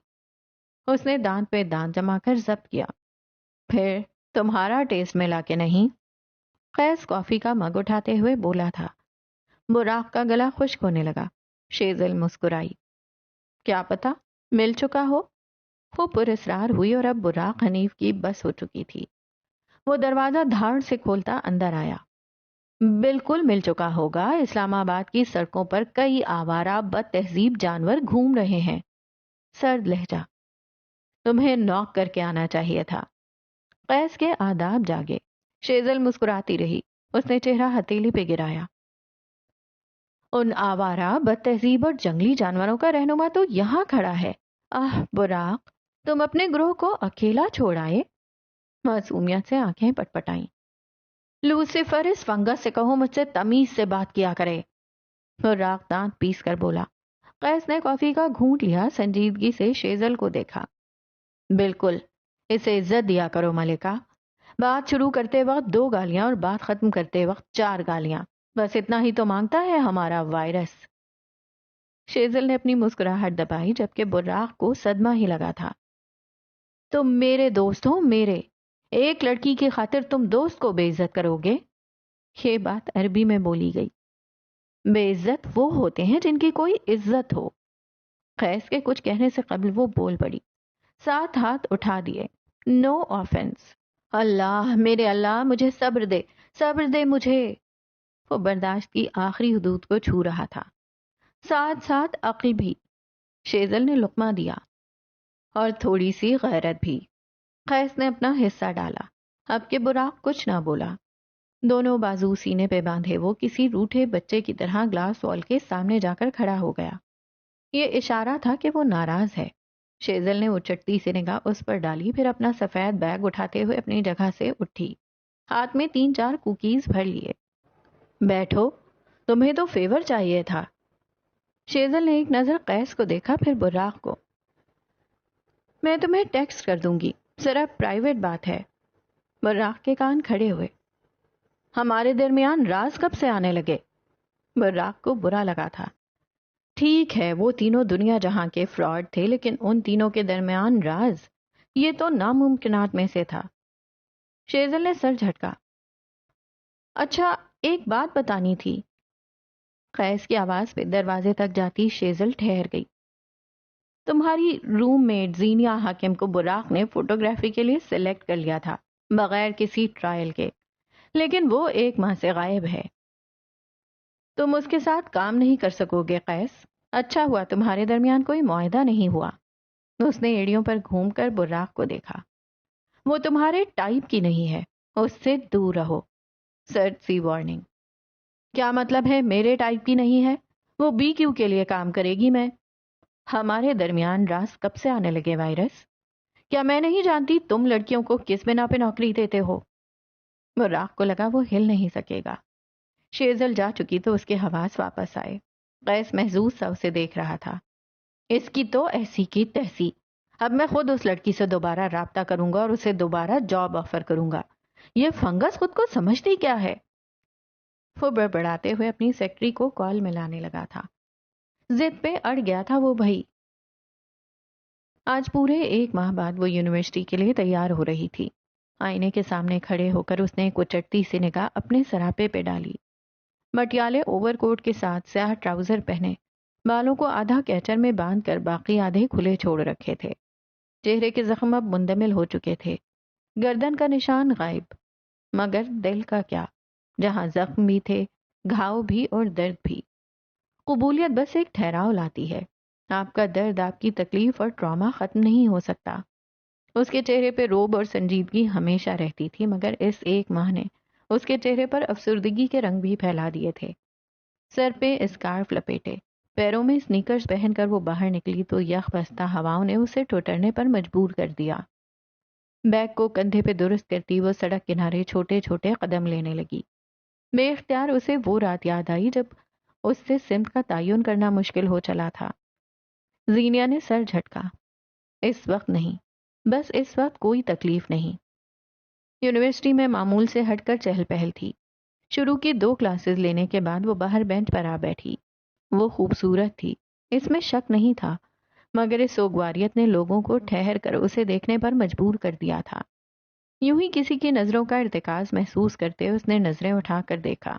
اس نے دانت پہ دانت جما کر ضبط کیا. پھر تمہارا ٹیسٹ ملا کے نہیں؟ قیس کافی کا مگ اٹھاتے ہوئے بولا تھا. براق کا گلا خشک ہونے لگا. شیزل مسکرائی. کیا پتا، مل چکا ہو. وہ پراسرار ہوئی اور اب براق حنیف کی بس ہو چکی تھی. وہ دروازہ دھاڑ سے کھولتا اندر آیا. بالکل مل چکا ہوگا. اسلام آباد کی سڑکوں پر کئی آوارہ بد تہذیب جانور گھوم رہے ہیں. سرد لہجہ. تمہیں نوک کر کے آنا چاہیے تھا. قیس کے آداب جاگے. شیزل مسکراتی رہی. اس نے چہرہ ہتھیلی پہ گرایا. ان آوارہ بد تہذیب اور جنگلی جانوروں کا رہنما تو یہاں کھڑا ہے. براق، تم اپنے گروہ کو اکیلا چھوڑ آئے. معصومیت سے آنکھیں پٹپٹائیں. لوسیفر، اس فنگس سے کہو مجھ سے تمیز سے بات کیا کرے. براق دانت پیس کر بولا. قیس نے کافی کا گھونٹ لیا. سنجیدگی سے شیزل کو دیکھا. بالکل، اسے عزت دیا کرو ملکہ. بات شروع کرتے وقت 2 گالیاں اور بات ختم کرتے وقت 4 گالیاں. بس اتنا ہی تو مانگتا ہے ہمارا وائرس. شیزل نے اپنی مسکراہٹ دبائی جبکہ براق کو صدمہ ہی لگا تھا. تم میرے دوست ہو، میرے. ایک لڑکی کی خاطر تم دوست کو بے عزت کرو گے؟ یہ بات عربی میں بولی گئی. بے عزت وہ ہوتے ہیں جن کی کوئی عزت ہو. قیس کے کچھ کہنے سے قبل وہ بول پڑی. 7 ہاتھ اٹھا دیے. نو آفنس. اللہ میرے اللہ، مجھے صبر دے، صبر دے مجھے. وہ برداشت کی آخری حدود کو چھو رہا تھا. ساتھ ساتھ عقل بھی. شیزل نے لقمہ دیا. اور تھوڑی سی غیرت بھی. قیس نے اپنا حصہ ڈالا. اب کہ براق کچھ نہ بولا. دونوں بازو سینے پہ باندھے وہ کسی روٹھے بچے کی طرح گلاس وال کے سامنے جا کر کھڑا ہو گیا. یہ اشارہ تھا کہ وہ ناراض ہے. شیزل نے اچٹتی سے نگاہ اس پر ڈالی، پھر اپنا سفید بیگ اٹھاتے ہوئے اپنی جگہ سے اٹھی. ہاتھ میں 3-4 کوکیز بھر لیے. بیٹھو، تمہیں تو فیور چاہیے تھا. شیزل نے ایک نظر قیس کو دیکھا، پھر براق کو. میں تمہیں ٹیکسٹ کر دوں گی، ذرا پرائیویٹ بات ہے. براق کے کان کھڑے ہوئے. ہمارے درمیان راز کب سے آنے لگے؟ براق کو برا لگا تھا. ٹھیک ہے، وہ تینوں دنیا جہاں کے فراڈ تھے، لیکن ان تینوں کے درمیان راز، یہ تو ناممکنات میں سے تھا. شیزل نے سر جھٹکا. اچھا، ایک بات بتانی تھی. قیس کی آواز پہ دروازے تک جاتی شیزل ٹھہر گئی. تمہاری روم میٹ زینیا حاکم کو براق نے فوٹوگرافی کے لیے سلیکٹ کر لیا تھا بغیر کسی ٹرائل کے، لیکن وہ 1 ماہ سے غائب ہے۔ تم اس کے ساتھ کام نہیں کر سکو گے قیس۔ اچھا ہوا تمہارے درمیان کوئی معاہدہ نہیں ہوا۔ اس نے ایڑیوں پر گھوم کر براق کو دیکھا۔ وہ تمہارے ٹائپ کی نہیں ہے، اس سے دور رہو۔ سرد سی وارننگ۔ کیا مطلب ہے میرے ٹائپ کی نہیں ہے؟ وہ بی کیو کے لیے کام کرے گی میں۔ ہمارے درمیان راز کب سے آنے لگے وائرس؟ کیا میں نہیں جانتی تم لڑکیوں کو کس بنا پہ نوکری دیتے ہو؟ براق کو لگا وہ ہل نہیں سکے گا۔ شیزل جا چکی تو اس کے حواس واپس آئے۔ قیس محظوظ سا اسے دیکھ رہا تھا۔ اس کی تو ایسی کی تیسی۔ اب میں خود اس لڑکی سے دوبارہ رابطہ کروں گا اور اسے دوبارہ جاب آفر کروں گا۔ یہ فنگس خود کو سمجھتی کیا ہے؟ وہ بڑبڑاتے ہوئے اپنی سیکرٹری کو کال ملانے لگا تھا۔ ضد پہ اڑ گیا تھا وہ بھائی۔ آج پورے 1 ماہ بعد وہ یونیورسٹی کے لیے تیار ہو رہی تھی۔ آئینے کے سامنے کھڑے ہو کر اس نے ایک اچٹتی سی نگاہ اپنے سراپے پہ ڈالی۔ مٹیالے اوور کوٹ کے ساتھ سیاہ ٹراؤزر پہنے، بالوں کو آدھا کیچر میں باندھ کر باقی آدھے کھلے چھوڑ رکھے تھے۔ چہرے کے زخم اب مندمل ہو چکے تھے، گردن کا نشان غائب، مگر دل کا کیا؟ جہاں زخم بھی تھے، گھاؤ بھی اور درد بھی۔ قبولیت بس ایک ٹھہراؤ لاتی ہے۔ آپ کا درد، آپ کی تکلیف اور ٹراما ختم نہیں ہو سکتا۔ اس کے چہرے پہ روب اور سنجیدگی ہمیشہ رہتی تھی، مگر اس 1 ماہ نے اس کے چہرے پر افسردگی کے رنگ بھی پھیلا دیے تھے۔ سر پہ اسکارف لپیٹے، پیروں میں سنیکرز پہن کر وہ باہر نکلی تو یخ بستہ ہواؤں نے اسے ٹٹرنے پر مجبور کر دیا۔ بیگ کو کندھے پہ درست کرتی وہ سڑک کنارے چھوٹے چھوٹے قدم لینے لگی۔ بے اختیار اسے وہ رات یاد آئی جب اس سے سمت کا تعین کرنا مشکل ہو چلا تھا۔ زینیا نے سر جھٹکا۔ اس وقت نہیں، بس اس وقت کوئی تکلیف نہیں۔ یونیورسٹی میں معمول سے ہٹ کر چہل پہل تھی۔ شروع کی 2 کلاسز لینے کے بعد وہ باہر بینچ پر آ بیٹھی۔ وہ خوبصورت تھی، اس میں شک نہیں تھا، مگر اس سوگواریت نے لوگوں کو ٹھہر کر اسے دیکھنے پر مجبور کر دیا تھا۔ یوں ہی کسی کی نظروں کا ارتکاز محسوس کرتے اس نے نظریں اٹھا کر دیکھا۔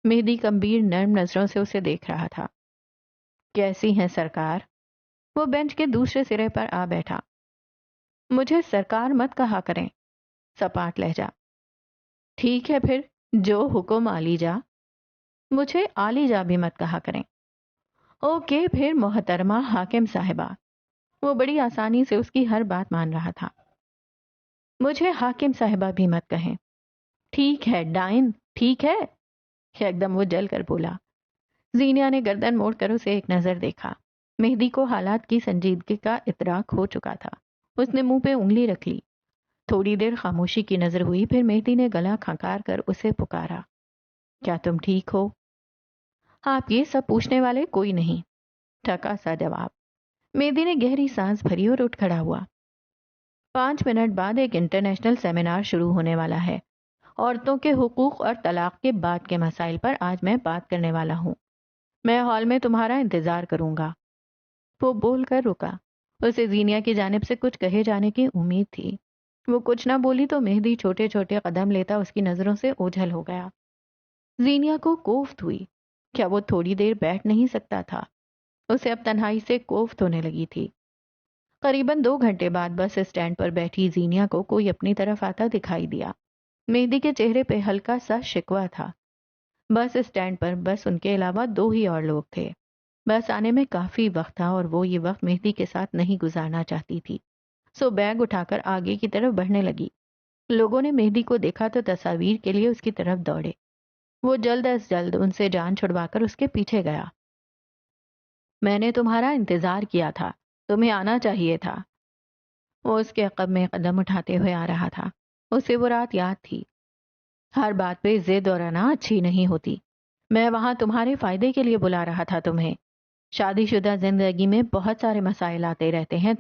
مہدی کمبیر نرم نظروں سے اسے دیکھ رہا تھا۔ کیسی ہیں سرکار؟ وہ بینچ کے دوسرے سرے پر آ بیٹھا۔ مجھے سرکار مت کہا کریں، سپاٹ لہجہ۔ ٹھیک ہے پھر، جو حکم عالی جا۔ مجھے عالی جا بھی مت کہا کریں۔ اوکے پھر محترمہ حاکم صاحبہ۔ وہ بڑی آسانی سے اس کی ہر بات مان رہا تھا۔ مجھے حاکم صاحبہ بھی مت کہیں۔ ٹھیک ہے ڈائن، ٹھیک ہے؟ یکدم وہ جل کر بولا۔ زینیا نے گردن موڑ کر اسے ایک نظر دیکھا۔ مہدی کو حالات کی سنجیدگی کا ادراک ہو چکا تھا۔ اس نے منہ پہ انگلی رکھ لی۔ تھوڑی دیر خاموشی کی نظر ہوئی، پھر مہدی نے گلا کھنکار کر اسے پکارا۔ کیا تم ٹھیک ہو؟ آپ یہ سب پوچھنے والے کوئی نہیں، تھکا سا جواب۔ مہدی نے گہری سانس بھری اور اٹھ کھڑا ہوا۔ 5 منٹ بعد ایک انٹرنیشنل سیمینار شروع ہونے والا ہے۔ عورتوں کے حقوق اور طلاق کے بعد کے مسائل پر آج میں بات کرنے والا ہوں۔ میں ہال میں تمہارا انتظار کروں گا۔ وہ بول کر رکا۔ اسے زینیا کی جانب سے کچھ کہے جانے کی امید تھی۔ وہ کچھ نہ بولی تو مہدی چھوٹے چھوٹے قدم لیتا اس کی نظروں سے اوجھل ہو گیا۔ زینیا کو کوفت ہوئی۔ کیا وہ تھوڑی دیر بیٹھ نہیں سکتا تھا؟ اسے اب تنہائی سے کوفت ہونے لگی تھی۔ قریباً 2 گھنٹے بعد بس اسٹینڈ پر بیٹھی زینیا کو کوئی اپنی طرف آتا دکھائی دیا۔ مہدی کے چہرے پہ ہلکا سا شکوہ تھا۔ بس اسٹینڈ پر بس ان کے علاوہ 2 ہی اور لوگ تھے۔ بس آنے میں کافی وقت تھا اور وہ یہ وقت مہدی کے ساتھ نہیں گزارنا چاہتی تھی، سو بیگ اٹھا کر آگے کی طرف بڑھنے لگی۔ لوگوں نے مہدی کو دیکھا تو تصاویر کے لیے اس کی طرف دوڑے۔ وہ جلد از جلد ان سے جان چھڑوا کر اس کے پیچھے گیا۔ میں نے تمہارا انتظار کیا تھا، تمہیں آنا چاہیے تھا۔ وہ اس کے عقب میں قدم اٹھاتے ہوئے آ رہا تھا۔ اسے وہ رات یاد تھی۔ ہر بات پہ ضد اور انا اچھی نہیں ہوتی۔ میں وہاں تمہارے فائدے کے لیے بلا رہا تھا تمہیں۔ شادی شدہ زندگی میں بہت سارے مسائل آتے رہتے ہیں،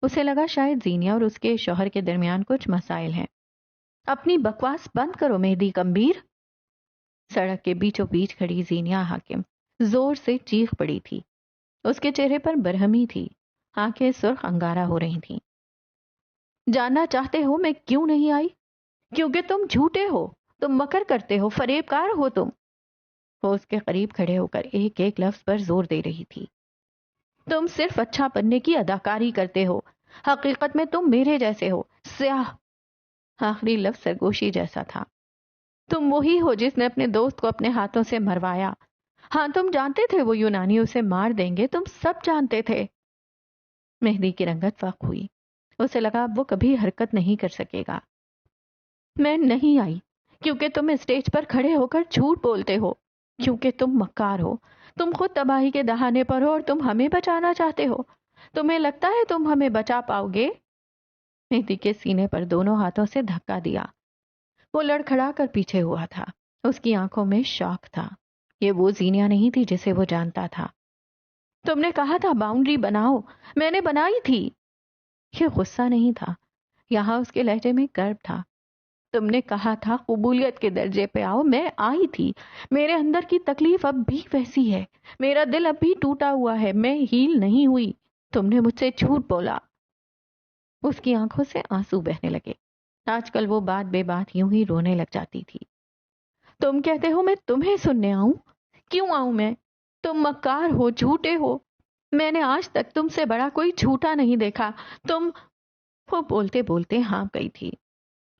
اسے لگا شاید زینیا اور اس کے شوہر کے درمیان کچھ مسائل ہیں۔ اپنی بکواس بند کرو مہدی کمبیر۔ سڑک کے بیچوں بیچ کھڑی زینیا حاکم زور سے چیخ پڑی تھی۔ اس کے چہرے پر برہمی تھی، آنکھیں سرخ انگارہ ہو رہی تھیں۔ جاننا چاہتے ہو میں کیوں نہیں آئی؟ کیونکہ تم جھوٹے ہو، تم مکر کرتے ہو، فریب کار ہو تم۔ وہ اس کے قریب کھڑے ہو کر ایک ایک لفظ پر زور دے رہی تھی۔ تم صرف اچھا بننے کی اداکاری کرتے ہو، حقیقت میں تم میرے جیسے ہو، سیاہ۔ آخری لفظ سرگوشی جیسا تھا۔ تم وہی ہو جس نے اپنے دوست کو اپنے ہاتھوں سے مروایا۔ ہاں تم جانتے تھے وہ یونانی اسے مار دیں گے، تم سب جانتے تھے۔ مہدی کی رنگت فاق ہوئی، اسے لگا اب وہ کبھی حرکت نہیں کر سکے گا۔ میں نہیں آئی کیونکہ تم اسٹیج پر کھڑے ہو کر جھوٹ بولتے ہو، کیونکہ تم مکار ہو، تم خود تباہی کے دہانے پر ہو اور تم ہمیں بچانا چاہتے ہو۔ تمہیں لگتا ہے تم ہمیں بچا پاؤ گے؟ مہدی کے سینے پر دونوں ہاتھوں سے دھکا دیا۔ وہ لڑکھڑا کر پیچھے ہوا تھا، اس کی آنکھوں میں شوق تھا۔ یہ وہ زینیا نہیں تھی جسے وہ جانتا تھا۔ تم نے کہا تھا باؤنڈری بناؤ، میں نے بنائی تھی۔ یہ غصہ نہیں تھا، یہاں اس کے لہجے میں کرب تھا۔ تم نے کہا تھا قبولیت کے درجے پہ آؤ، میں آئی تھی۔ میرے اندر کی تکلیف اب بھی ویسی ہے، میرا دل اب بھی ٹوٹا ہوا ہے، میں ہیل نہیں ہوئی۔ تم نے مجھ سے جھوٹ بولا۔ اس کی آنکھوں سے آنسو بہنے لگے۔ آج کل وہ بات بے بات یوں ہی رونے لگ جاتی تھی۔ تم کہتے ہو میں تمہیں سننے آؤں؟ کیوں آؤں میں؟ تم مکار ہو، جھوٹے ہو۔ میں نے آج تک تم سے بڑا کوئی جھوٹا نہیں دیکھا۔ تم… وہ بولتے بولتے ہانپ گئی تھی۔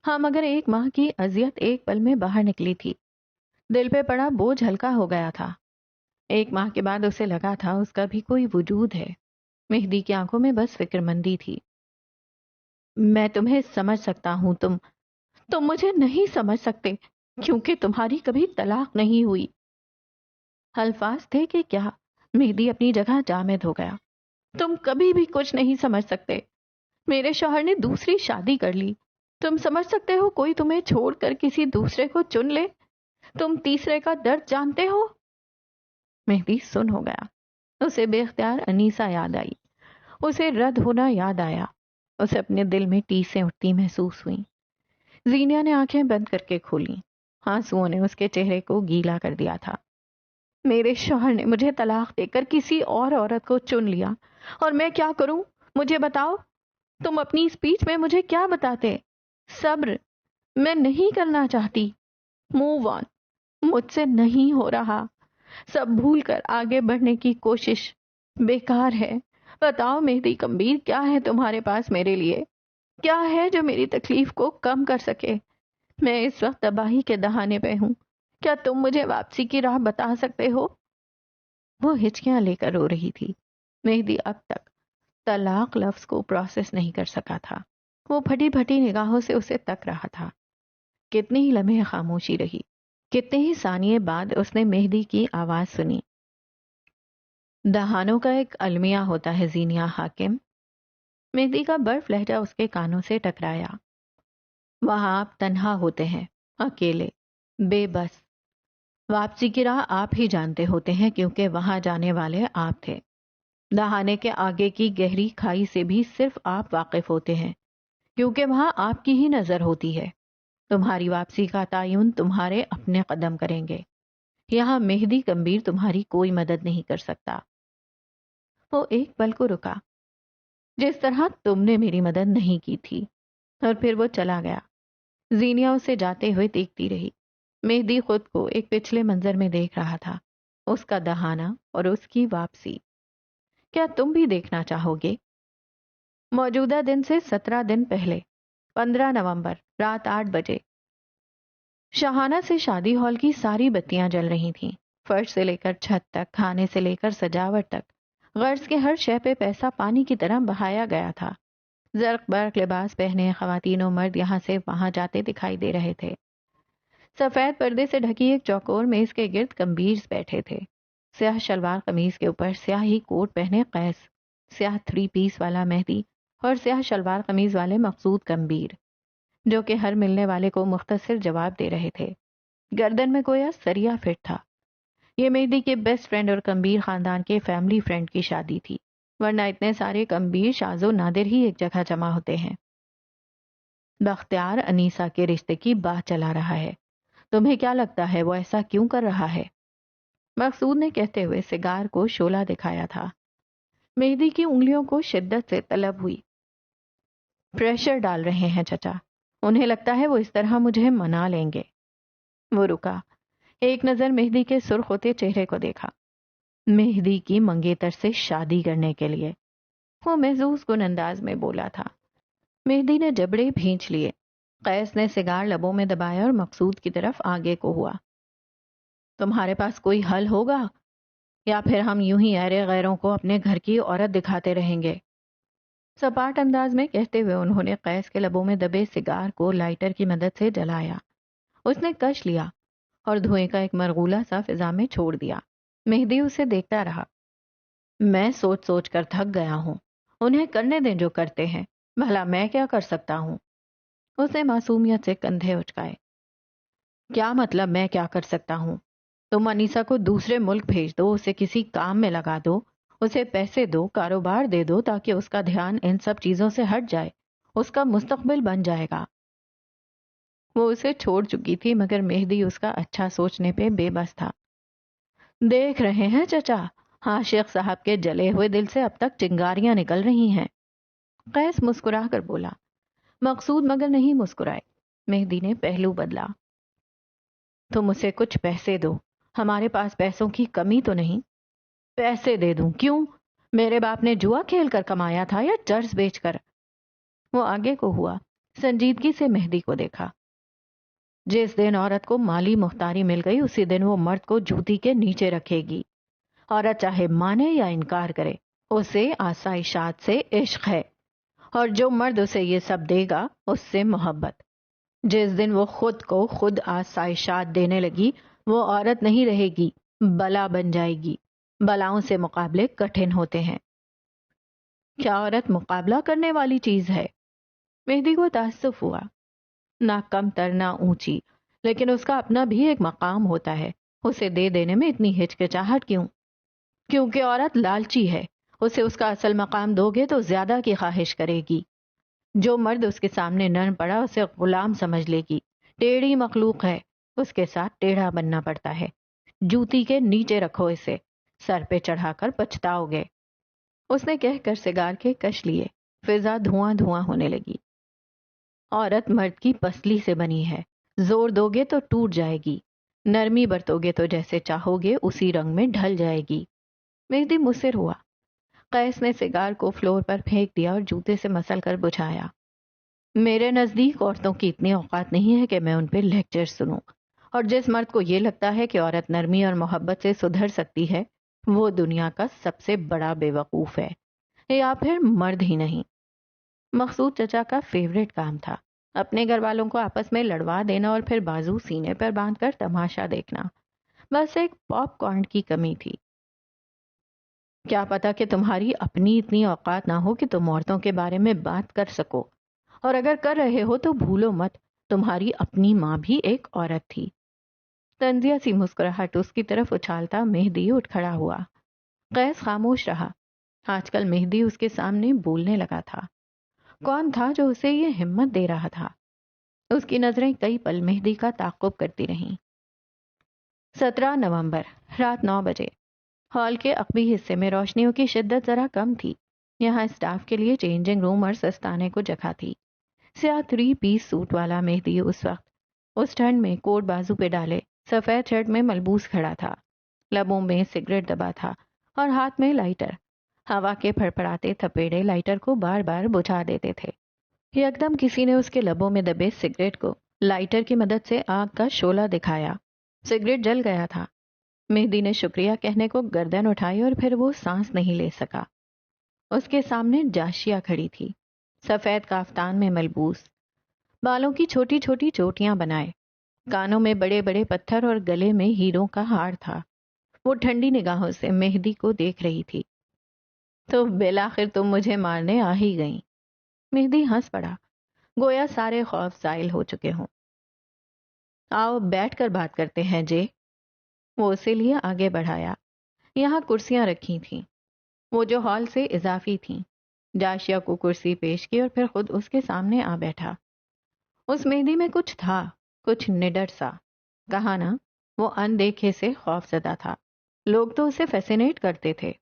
ہاں مگر ایک ماہ کی اذیت ایک پل میں باہر نکلی تھی۔ دل پہ پڑا بوجھ ہلکا ہو گیا تھا۔ ایک ماہ کے بعد اسے لگا تھا اس کا بھی کوئی وجود ہے۔ مہدی کی آنکھوں میں بس فکر مندی تھی۔ میں تمہیں سمجھ سکتا ہوں، تم مجھے نہیں سمجھ سکتے کیونکہ تمہاری کبھی طلاق نہیں ہوئی۔ الفاظ تھے کہ کیا، مہدی اپنی جگہ جامد ہو گیا۔ تم کبھی بھی کچھ نہیں سمجھ سکتے۔ میرے شوہر نے دوسری شادی کر لی۔ تم سمجھ سکتے ہو کوئی تمہیں چھوڑ کر کسی دوسرے کو چن لے؟ تم تیسرے کا درد جانتے ہو؟ مہدی سن ہو گیا۔ اسے بے اختیار انیسا یاد آئی، اسے رد ہونا یاد آیا، اسے اپنے دل میں ٹیسیں اٹھتی محسوس ہوئیں۔ زینیا نے آنکھیں بند کر کے کھولیں، آنسوؤں نے اس کے چہرے کو گیلا کر دیا تھا۔ میرے شوہر نے مجھے طلاق دے کر کسی اور عورت کو چن لیا، اور میں کیا کروں؟ مجھے بتاؤ۔ تم اپنی اسپیچ میں مجھے کیا بتاتے؟ صبر۔ میں نہیں کرنا چاہتی۔ Move on. مجھ سے نہیں ہو رہا۔ سب بھول کر آگے بڑھنے کی کوشش بیکار ہے۔ بتاؤ مہدی کمبیر، کیا ہے تمہارے پاس میرے لیے؟ کیا ہے جو میری تکلیف کو کم کر سکے؟ میں اس وقت تباہی کے دہانے پہ ہوں، کیا تم مجھے واپسی کی راہ بتا سکتے ہو؟ وہ ہچکیاں لے کر رو رہی تھی۔ مہدی اب تک طلاق لفظ کو پروسیس نہیں کر سکا تھا۔ وہ پھٹی پھٹی نگاہوں سے اسے تک رہا تھا۔ کتنے ہی لمحے خاموشی رہی، کتنے ہی ثانیے بعد اس نے مہدی کی آواز سنی۔ دہانوں کا ایک المیہ ہوتا ہے زینیا حاکم۔ مہدی کا برف لہجہ اس کے کانوں سے ٹکرایا۔ وہاں آپ تنہا ہوتے ہیں، اکیلے، بے بس۔ واپسی کی راہ آپ ہی جانتے ہوتے ہیں کیونکہ وہاں جانے والے آپ تھے۔ دہانے کے آگے کی گہری کھائی سے بھی صرف آپ واقف ہوتے ہیں کیونکہ وہاں آپ کی ہی نظر ہوتی ہے۔ تمہاری واپسی کا تعین تمہارے اپنے قدم کریں گے۔ یہاں مہدی کمبیر تمہاری کوئی مدد نہیں کر سکتا۔ وہ ایک پل کو رکا، جس طرح تم نے میری مدد نہیں کی تھی، اور پھر وہ چلا گیا۔ زینیا اسے جاتے ہوئے دیکھتی رہی۔ مہدی خود کو ایک پچھلے منظر میں دیکھ رہا تھا، اس کا دہانا اور اس کی واپسی۔ کیا تم بھی دیکھنا چاہو گے؟ موجودہ دن سے 17 دن پہلے، 15 نومبر، رات 8 بجے، شاہانہ سے شادی ہال کی ساری بتیاں جل رہی تھیں۔ فرش سے لے کر چھت تک، کھانے سے لے کر سجاوٹ تک، غرض کے ہر شے پہ پیسہ پانی کی طرح بہایا گیا تھا۔ زرق برق لباس پہنے خواتین و مرد یہاں سے وہاں جاتے دکھائی دے رہے تھے۔ سفید پردے سے ڈھکی ایک چوکور میز کے گرد کمبیرز بیٹھے تھے۔ سیاہ شلوار قمیض کے اوپر سیاہ ہی کوٹ پہنے قیس، سیاہ 3 پیس والا مہدی اور سیاہ شلوار قمیض والے مقصود کمبیر، جو کہ ہر ملنے والے کو مختصر جواب دے رہے تھے۔ گردن میں گویا سریا فٹ تھا۔ یہ مہدی کے بیسٹ فرینڈ اور کمبیر خاندان کے فیملی فرینڈ کی شادی تھی، ورنہ اتنے سارے کمبیر شاذ و نادر ہی ایک جگہ جمع ہوتے ہیں۔ بختیار انیسا کے رشتے کی بات چلا رہا ہے۔ تمہیں کیا لگتا ہے وہ ایسا کیوں کر رہا ہے؟ مقصود نے کہتے ہوئے سگار کو شعلہ دکھایا تھا۔ مہدی کی انگلیوں کو شدت سے طلب ہوئی۔ پریشر ڈال رہے ہیں چچا، انہیں لگتا ہے وہ اس طرح مجھے منا لیں گے۔ وہ رکا، ایک نظر مہدی کے سرخ ہوتے چہرے کو دیکھا۔ مہدی کی منگیتر سے شادی کرنے کے لیے، وہ محظوظ کن انداز میں بولا تھا۔ مہدی نے جبڑے بھینچ لیے۔ قیس نے سگار لبوں میں دبایا اور مقصود کی طرف آگے کو ہوا۔ تمہارے پاس کوئی حل ہوگا یا پھر ہم یوں ہی ایرے غیروں کو اپنے گھر کی عورت دکھاتے رہیں گے؟ سپاٹ انداز میں کہتے ہوئے انہوں نے قیس کے لبوں میں دبے سگار کو لائٹر کی مدد سے جلایا۔ اس نے کش لیا اور دھوئیں کا ایک مرغولہ سا فضا میں چھوڑ دیا۔ مہدی اسے دیکھتا رہا۔ میں سوچ سوچ کر تھک گیا ہوں، انہیں کرنے دیں جو کرتے ہیں، بھلا میں کیا کر سکتا ہوں؟ اس نے معصومیت سے کندھے اچکائے۔ کیا مطلب میں کیا کر سکتا ہوں؟ تم انیسا کو دوسرے ملک بھیج دو، اسے کسی کام میں لگا دو، اسے پیسے دو، کاروبار دے دو تاکہ اس کا دھیان ان سب چیزوں سے ہٹ جائے، اس کا مستقبل بن جائے گا۔ وہ اسے چھوڑ چکی تھی مگر مہدی اس کا اچھا سوچنے پہ بے بس تھا۔ دیکھ رہے ہیں چچا، عاشق صاحب کے جلے ہوئے دل سے اب تک چنگاریاں نکل رہی ہیں۔ قیس مسکرا کر بولا۔ مقصود مگر نہیں مسکرائے۔ مہدی نے پہلو بدلا۔ تم اسے کچھ پیسے دو، ہمارے پاس پیسوں کی کمی تو نہیں۔ پیسے دے دوں؟ کیوں؟ میرے باپ نے جوا کھیل کر کمایا تھا یا چرس بیچ کر؟ وہ آگے کو ہوا، سنجیدگی سے مہدی کو دیکھا۔ جس دن عورت کو مالی مختاری مل گئی اسی دن وہ مرد کو جوتی کے نیچے رکھے گی۔ عورت چاہے مانے یا انکار کرے، اسے آسائشات سے عشق ہے، اور جو مرد اسے یہ سب دے گا اس سے محبت۔ جس دن وہ خود کو خود آسائشات دینے لگی وہ عورت نہیں رہے گی، بلا بن جائے گی۔ بلاؤں سے مقابلے کٹھن ہوتے ہیں۔ کیا عورت مقابلہ کرنے والی چیز ہے؟ مہدی کو تعصب ہوا۔ نہ کم تر نہ اونچی، لیکن اس کا اپنا بھی ایک مقام ہوتا ہے، اسے دے دینے میں اتنی ہچکچاہٹ کیوں؟ کیونکہ عورت لالچی ہے، اسے اس کا اصل مقام دو گے تو زیادہ کی خواہش کرے گی۔ جو مرد اس کے سامنے نرم پڑا اسے غلام سمجھ لے گی، ٹیڑھی مخلوق ہے، اس کے ساتھ ٹیڑھا بننا پڑتا ہے۔ جوتی کے نیچے رکھو اسے، سر پہ چڑھا کر پچھتاؤ گے۔ اس نے کہہ کر سگار کے کش لیے، فضا دھواں دھواں ہونے لگی۔ عورت مرد کی پسلی سے بنی ہے، زور دو گے تو ٹوٹ جائے گی، نرمی برتو گے تو جیسے چاہو گے اسی رنگ میں ڈھل جائے گی۔ مہدی مصر ہوا۔ قیس نے سگار کو فلور پر پھینک دیا اور جوتے سے مسل کر بجھایا۔ میرے نزدیک عورتوں کی اتنی اوقات نہیں ہے کہ میں ان پہ لیکچر سنوں، اور جس مرد کو یہ لگتا ہے کہ عورت نرمی اور محبت سے سدھر سکتی ہے وہ دنیا کا سب سے بڑا بے وقوف ہے، یا پھر مرد ہی نہیں۔ مقصود چچا کا فیوریٹ کام تھا اپنے گھر والوں کو آپس میں لڑوا دینا اور پھر بازو سینے پر باندھ کر تماشا دیکھنا۔ بس ایک پاپ کارن کی کمی تھی۔ کیا پتا کہ تمہاری اپنی اتنی اوقات نہ ہو کہ تم عورتوں کے بارے میں بات کر سکو، اور اگر کر رہے ہو تو بھولو مت تمہاری اپنی ماں بھی ایک عورت تھی۔ طنزیہ سی مسکراہٹ اس کی طرف اچھالتا مہدی اٹھ کھڑا ہوا۔ قیس خاموش رہا۔ آج کل مہدی اس کے سامنے بولنے لگا تھا۔ کون تھا جو اسے یہ ہمت دے رہا تھا؟ اس کی نظریں کئی پل مہدی کا تعقب کرتی رہیں۔ 17 نومبر رات 9 بجے ہال کے عقبی حصے میں روشنیوں کی شدت ذرا کم تھی۔ یہاں اسٹاف کے لیے چینجنگ روم اور سستانے کو جگہ تھی۔ سیاہ 3 پیس سوٹ والا مہدی اس وقت اس ٹھنڈ میں کوٹ بازو پہ ڈالے سفید شرٹ میں ملبوس کھڑا تھا۔ لبوں میں سگریٹ دبا تھا اور ہاتھ میں لائٹر۔ ہوا کے پھڑپڑاتے تھپیڑے لائٹر کو بار بار بجھا دیتے تھے۔ یکدم کسی نے اس کے لبوں میں دبے سگریٹ کو لائٹر کی مدد سے آگ کا شعلہ دکھایا۔ سگریٹ جل گیا تھا۔ مہدی نے شکریہ کہنے کو گردن اٹھائی اور پھر وہ سانس نہیں لے سکا۔ اس کے سامنے جاشیا کھڑی تھی، سفید کافتان میں ملبوس، بالوں کی چھوٹی چھوٹی چوٹیاں بنائے، کانوں میں بڑے بڑے پتھر اور گلے میں ہیروں کا ہار تھا۔ وہ ٹھنڈی نگاہوں سے مہدی کو دیکھ رہی تھی۔ تو بالآخر تم مجھے مارنے آ ہی گئیں۔ مہدی ہنس پڑا، گویا سارے خوف زائل ہو چکے ہوں۔ آؤ بیٹھ کر بات کرتے ہیں جے۔ وہ اسے لیے آگے بڑھایا۔ یہاں کرسیاں رکھی تھیں، وہ جو ہال سے اضافی تھیں۔ جاشیا کو کرسی پیش کی اور پھر خود اس کے سامنے آ بیٹھا۔ اس مہدی میں کچھ تھا، کچھ نڈر سا۔ کہا نا، وہ اندیکھے سے خوف زدہ تھا، لوگ تو اسے فیسینیٹ کرتے تھے۔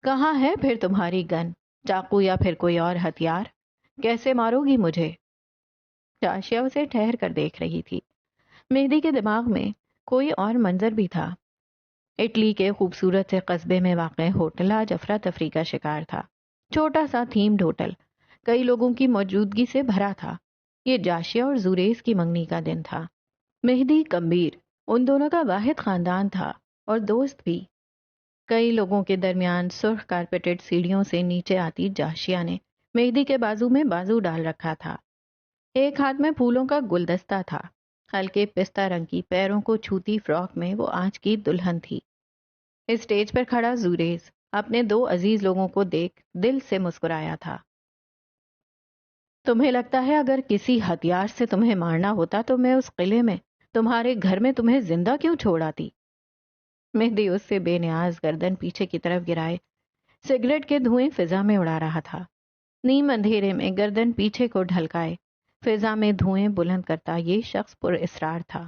کہاں ہے پھر تمہاری گن، چاقو یا پھر کوئی اور ہتھیار؟ کیسے مارو گی مجھے؟ جاشیا اسے ٹھہر کر دیکھ رہی تھی۔ مہدی کے دماغ میں کوئی اور منظر بھی تھا۔ اٹلی کے خوبصورت سے قصبے میں واقع ہوٹل آج افراتفری کا شکار تھا. چھوٹا سا تھیمڈ ہوٹل کئی لوگوں کی موجودگی سے بھرا تھا. یہ جاشیا اور زوریز کی منگنی کا دن تھا. مہدی کمبیر ان دونوں کا واحد خاندان تھا اور دوست بھی. کئی لوگوں کے درمیان سرخ کارپیٹڈ سیڑھیوں سے نیچے آتی جاشیا نے مہدی کے بازو میں بازو ڈال رکھا تھا. ایک ہاتھ میں پھولوں کا گلدستہ تھا. ہلکے پستہ رنگ کی پیروں کو چھوتی فراک میں وہ آج کی دلہن تھی. اسٹیج پر کھڑا زوریز اپنے دو عزیز لوگوں کو دیکھ دل سے مسکرایا تھا. تمہیں لگتا ہے اگر کسی ہتھیار سے تمہیں مارنا ہوتا تو میں اس قلعے میں تمہارے گھر میں تمہیں زندہ کیوں چھوڑ آتی؟ مہدی اس سے بے نیاز گردن پیچھے کی طرف گرائے سگریٹ کے دھوئیں فضا میں اڑا رہا تھا. نیم اندھیرے میں گردن پیچھے کو ڈھلکائے فضا میں دھوئیں بلند کرتا یہ شخص پر اسرار تھا.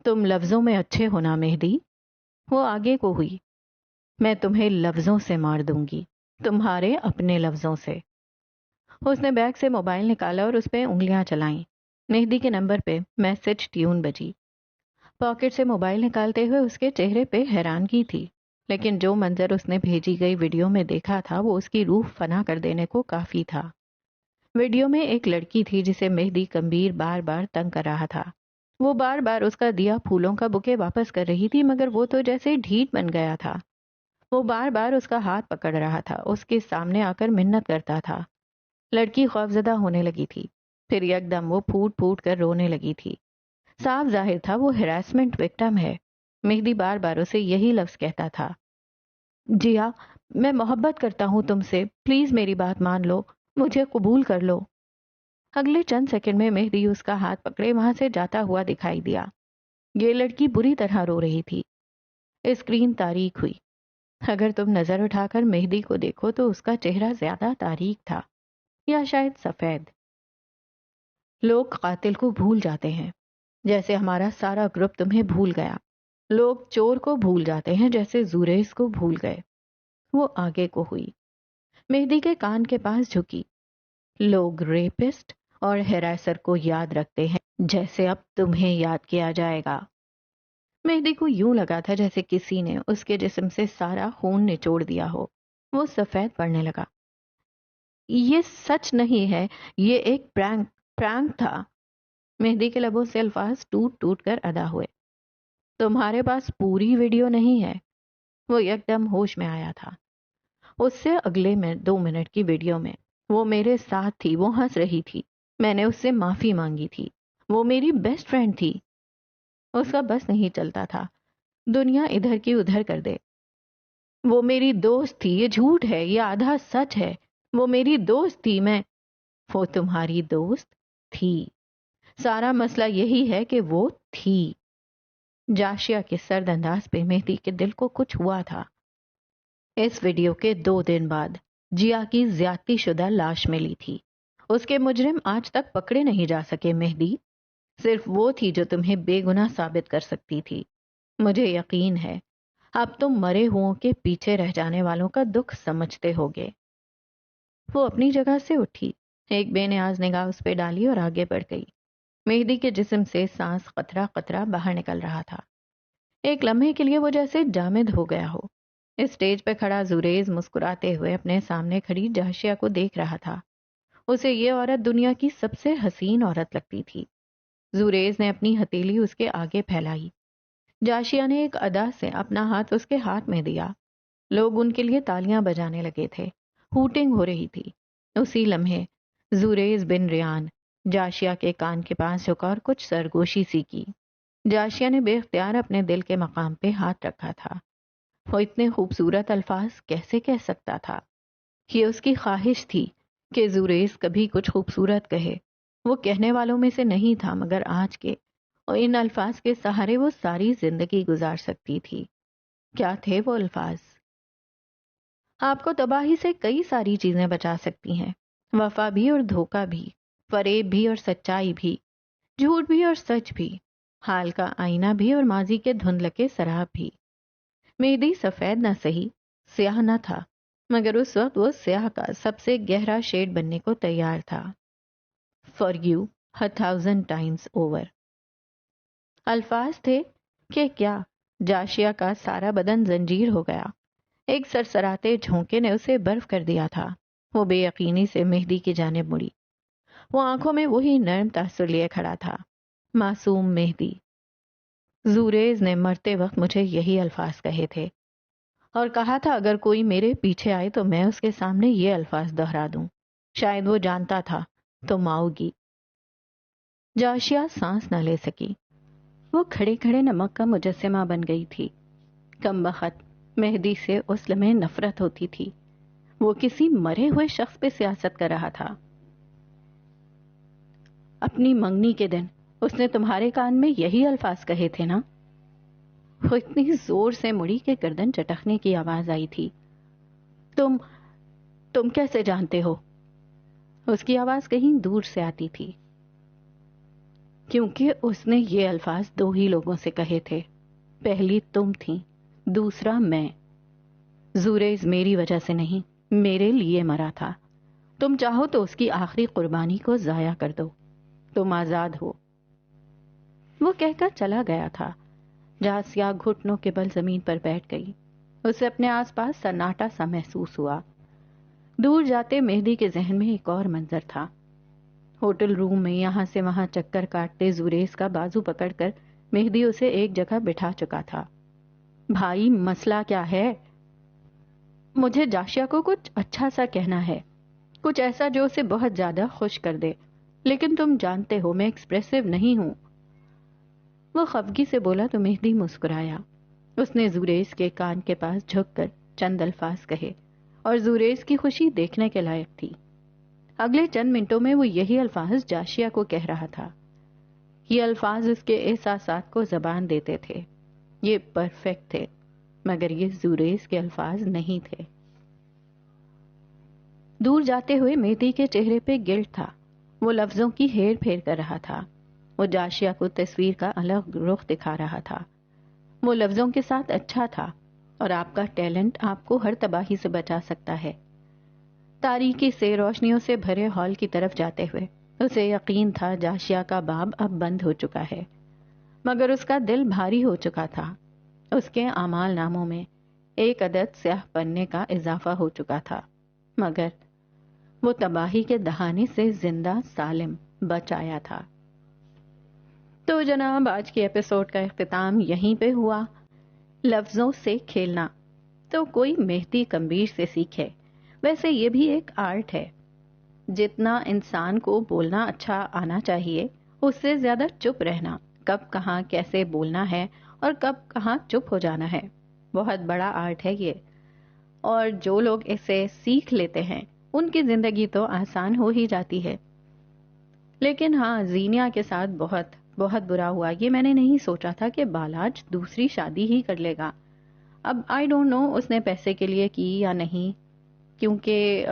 تم لفظوں میں اچھے ہونا مہدی. وہ آگے کو ہوئی. میں تمہیں لفظوں سے مار دوں گی, تمہارے اپنے لفظوں سے. اس نے بیگ سے موبائل نکالا اور اس پہ انگلیاں چلائیں. مہدی کے نمبر پہ میسج ٹیون بجی. پاکٹ سے موبائل نکالتے ہوئے اس کے چہرے پہ حیرانگی تھی, لیکن جو منظر اس نے بھیجی گئی ویڈیو میں دیکھا تھا وہ اس کی روح فنا کر دینے کو کافی تھا. ویڈیو میں ایک لڑکی تھی جسے مہدی کمبیر بار بار تنگ کر رہا تھا. وہ بار بار اس کا دیا پھولوں کا بکے واپس کر رہی تھی مگر وہ تو جیسے ڈھیٹ بن گیا تھا. وہ بار بار اس کا ہاتھ پکڑ رہا تھا, اس کے سامنے آ کر منت کرتا تھا. لڑکی خوفزدہ ہونے لگی تھی. پھر یکدم وہ پھوٹ پھوٹ کر رونے لگی تھی. صاف ظاہر تھا وہ ہراسمنٹ وکٹم ہے. مہدی بار بار اسے یہی لفظ کہتا تھا. جیا, میں محبت کرتا ہوں تم سے, پلیز میری بات مان لو, مجھے قبول کر لو. اگلے چند سیکنڈ میں مہدی اس کا ہاتھ پکڑے وہاں سے جاتا ہوا دکھائی دیا. یہ لڑکی بری طرح رو رہی تھی. اسکرین تاریک ہوئی. اگر تم نظر اٹھا کر مہدی کو دیکھو تو اس کا چہرہ زیادہ تاریک تھا, یا شاید سفید. لوگ قاتل کو بھول جاتے ہیں جیسے ہمارا سارا گروپ تمہیں بھول گیا. لوگ چور کو بھول جاتے ہیں جیسے زوریز کو بھول گئے. وہ آگے کو ہوئی. مہدی کے کان کے پاس جھکی. لوگ ریپسٹ اور ہراسر کو یاد رکھتے ہیں جیسے اب تمہیں یاد کیا جائے گا. مہدی کو یوں لگا تھا جیسے کسی نے اس کے جسم سے سارا خون نچوڑ دیا ہو. وہ سفید پڑنے لگا. یہ سچ نہیں ہے, یہ ایک پرینک تھا. مہدی کے لبوں سے الفاظ ٹوٹ ٹوٹ کر ادا ہوئے. تمہارے پاس پوری ویڈیو نہیں ہے؟ وہ یکدم ہوش میں آیا تھا. اس سے اگلے 2 منٹ کی ویڈیو میں وہ میرے ساتھ تھی, وہ ہنس رہی تھی, میں نے اس سے معافی مانگی تھی, وہ میری بیسٹ فرینڈ تھی. اس کا بس نہیں چلتا تھا دنیا ادھر کی ادھر کر دے. وہ میری دوست تھی, یہ جھوٹ ہے, یہ آدھا سچ ہے. وہ میری دوست تھی. وہ تمہاری دوست تھی. سارا مسئلہ یہی ہے کہ وہ تھی. جاشیا کے سرد انداز پہ مہدی کے دل کو کچھ ہوا تھا. اس ویڈیو کے 2 دن بعد جیا کی زیادتی شدہ لاش ملی تھی. اس کے مجرم آج تک پکڑے نہیں جا سکے مہدی. صرف وہ تھی جو تمہیں بے گناہ ثابت کر سکتی تھی. مجھے یقین ہے اب تم مرے ہوں کے پیچھے رہ جانے والوں کا دکھ سمجھتے ہوگے. وہ اپنی جگہ سے اٹھی, ایک بے نیاز نگاہ اس پہ ڈالی اور آگے بڑھ گئی. مہدی کے جسم سے سانس قطرہ قطرہ باہر نکل رہا تھا. ایک لمحے کے لیے وہ جیسے جامد ہو گیا ہو. اسٹیج پہ کھڑا زوریز مسکراتے ہوئے اپنے سامنے کھڑی جاشیا کو دیکھ رہا تھا. اسے یہ عورت دنیا کی سب سے حسین عورت لگتی تھی. زوریز نے اپنی ہتھیلی اس کے آگے پھیلائی. جاشیا نے ایک ادا سے اپنا ہاتھ اس کے ہاتھ میں دیا. لوگ ان کے لیے تالیاں بجانے لگے تھے. ہوٹنگ ہو رہی تھی. اسی لمحے زوریز بن ریان جاشیا کے کان کے پاس جھکا اور کچھ سرگوشی سی کی. جاشیا نے بے اختیار اپنے دل کے مقام پہ ہاتھ رکھا تھا. وہ اتنے خوبصورت الفاظ کیسے کہہ سکتا تھا؟ یہ اس کی خواہش تھی کہ زوریز کبھی کچھ خوبصورت کہے. وہ کہنے والوں میں سے نہیں تھا مگر آج کے اور ان الفاظ کے سہارے وہ ساری زندگی گزار سکتی تھی. کیا تھے وہ الفاظ؟ آپ کو تباہی سے کئی ساری چیزیں بچا سکتی ہیں, وفا بھی اور دھوکہ بھی, فریب بھی اور سچائی بھی, جھوٹ بھی اور سچ بھی, حال کا آئینہ بھی اور ماضی کے دھندلکے سراب بھی. مہدی سفید نہ سہی, سیاہ نہ تھا, مگر اس وقت وہ سیاہ کا سب سے گہرا شیڈ بننے کو تیار تھا. Forgive 1,000 times over. الفاظ تھے کہ کیا جاشیا کا سارا بدن زنجیر ہو گیا. ایک سرسراتے جھونکے نے اسے برف کر دیا تھا. وہ بے یقینی سے مہدی کی جانب مڑی. وہ آنکھوں میں وہی نرم تاثر لیے کھڑا تھا. معصوم مہدی. زوریز نے مرتے وقت مجھے یہی الفاظ کہے تھے اور کہا تھا اگر کوئی میرے پیچھے آئے تو میں اس کے سامنے یہ الفاظ دہرا دوں. شاید وہ جانتا تھا تم آؤ گی. جاشیا سانس نہ لے سکی. وہ کھڑے کھڑے نمک کا مجسمہ بن گئی تھی. کم بخت مہدی سے اس لمحے نفرت ہوتی تھی. وہ کسی مرے ہوئے شخص پہ سیاست کر رہا تھا. اپنی منگنی کے دن اس نے تمہارے کان میں یہی الفاظ کہے تھے نا؟ وہ اتنی زور سے مڑی کہ گردن چٹکنے کی آواز آئی تھی. تم کیسے جانتے ہو؟ اس کی آواز کہیں دور سے آتی تھی. کیونکہ اس نے یہ الفاظ دو ہی لوگوں سے کہے تھے. پہلی تم تھی، دوسرا میں. زوریز میری وجہ سے نہیں، میرے لیے مرا تھا. تم چاہو تو اس کی آخری قربانی کو ضائع کر دو. تم آزاد ہو. وہ کہہ کر چلا گیا تھا. جاسیا گھٹنوں کے بل زمین پر بیٹھ گئی. اسے اپنے آس پاس سناٹا سا محسوس ہوا. دور جاتے مہدی کے ذہن میں ایک اور منظر تھا. ہوٹل روم میں یہاں سے وہاں چکر کاٹتے زوریز کا بازو پکڑ کر مہدی اسے ایک جگہ بٹھا چکا تھا. بھائی مسئلہ کیا ہے؟ مجھے جاشیا کو کچھ اچھا سا کہنا ہے، کچھ ایسا جو اسے بہت زیادہ خوش کر دے، لیکن تم جانتے ہو میں ایکسپریسو نہیں ہوں. وہ خفگی سے بولا تو مہدی مسکرایا. اس نے زوریز کے کان کے پاس جھک کر چند الفاظ کہے اور زوریز کی خوشی دیکھنے کے لائق تھی. اگلے چند منٹوں میں وہ یہی الفاظ جاشیا کو کہہ رہا تھا. یہ الفاظ اس کے احساسات کو زبان دیتے تھے. یہ پرفیکٹ تھے، مگر یہ زوریز کے الفاظ نہیں تھے. دور جاتے ہوئے مہدی کے چہرے پہ گلٹ تھا. وہ لفظوں کی ہیر پھیر کر رہا تھا. وہ جاشیا کو تصویر کا الگ رخ دکھا رہا تھا. وہ لفظوں کے ساتھ اچھا تھا اور آپ کا ٹیلنٹ آپ کو ہر تباہی سے بچا سکتا ہے. تاریکی سے روشنیوں سے بھرے ہال کی طرف جاتے ہوئے اسے یقین تھا جاشیا کا باب اب بند ہو چکا ہے، مگر اس کا دل بھاری ہو چکا تھا. اس کے اعمال ناموں میں ایک عدد سیاہ پنے کا اضافہ ہو چکا تھا، مگر وہ تباہی کے دہانے سے زندہ سالم بچ آیا تھا. تو جناب آج کی ایپیسوڈ کا اختتام یہیں پہ ہوا. لفظوں سے کھیلنا تو کوئی مہدی کمبیر سے سیکھے. ویسے یہ بھی ایک آرٹ ہے. جتنا انسان کو بولنا اچھا آنا چاہیے اس سے زیادہ چپ رہنا، کب کہاں کیسے بولنا ہے اور کب کہاں چپ ہو جانا ہے، بہت بڑا آرٹ ہے یہ. اور جو لوگ اسے سیکھ لیتے ہیں ان کی زندگی تو آسان ہو ہی جاتی ہے. لیکن ہاں، زینیا کے ساتھ بہت بہت برا ہوا. یہ میں نے نہیں سوچا تھا کہ بالاج دوسری شادی ہی کر لے گا. اب آئی ڈونٹ نو اس نے پیسے کے لیے کی یا نہیں، کیونکہ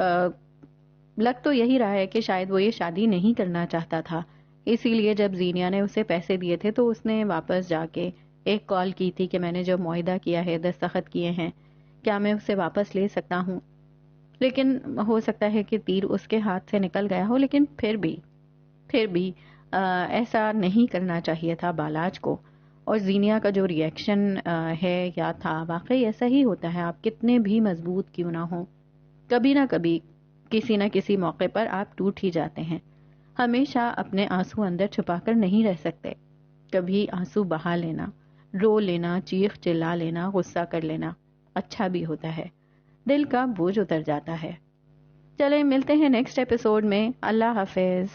لگ تو یہی رہا ہے کہ شاید وہ یہ شادی نہیں کرنا چاہتا تھا. اسی لیے جب زینیا نے اسے پیسے دیے تھے تو اس نے واپس جا کے ایک کال کی تھی کہ میں نے جو معاہدہ کیا ہے، دستخط کیے ہیں، کیا میں اسے واپس لے سکتا ہوں. لیکن ہو سکتا ہے کہ تیر اس کے ہاتھ سے نکل گیا ہو، لیکن پھر بھی ایسا نہیں کرنا چاہیے تھا بالاج کو. اور زینیا کا جو ریئیکشن ہے یا تھا، واقعی ایسا ہی ہوتا ہے. آپ کتنے بھی مضبوط کیوں نہ ہوں، کبھی نہ کبھی کسی نہ کسی موقع پر آپ ٹوٹ ہی جاتے ہیں. ہمیشہ اپنے آنسو اندر چھپا کر نہیں رہ سکتے. کبھی آنسو بہا لینا، رو لینا، چیخ چلا لینا، غصہ کر لینا اچھا بھی ہوتا ہے. دل کا بوجھ اتر جاتا ہے. چلیں ملتے ہیں نیکسٹ ایپیسوڈ میں. اللہ حافظ.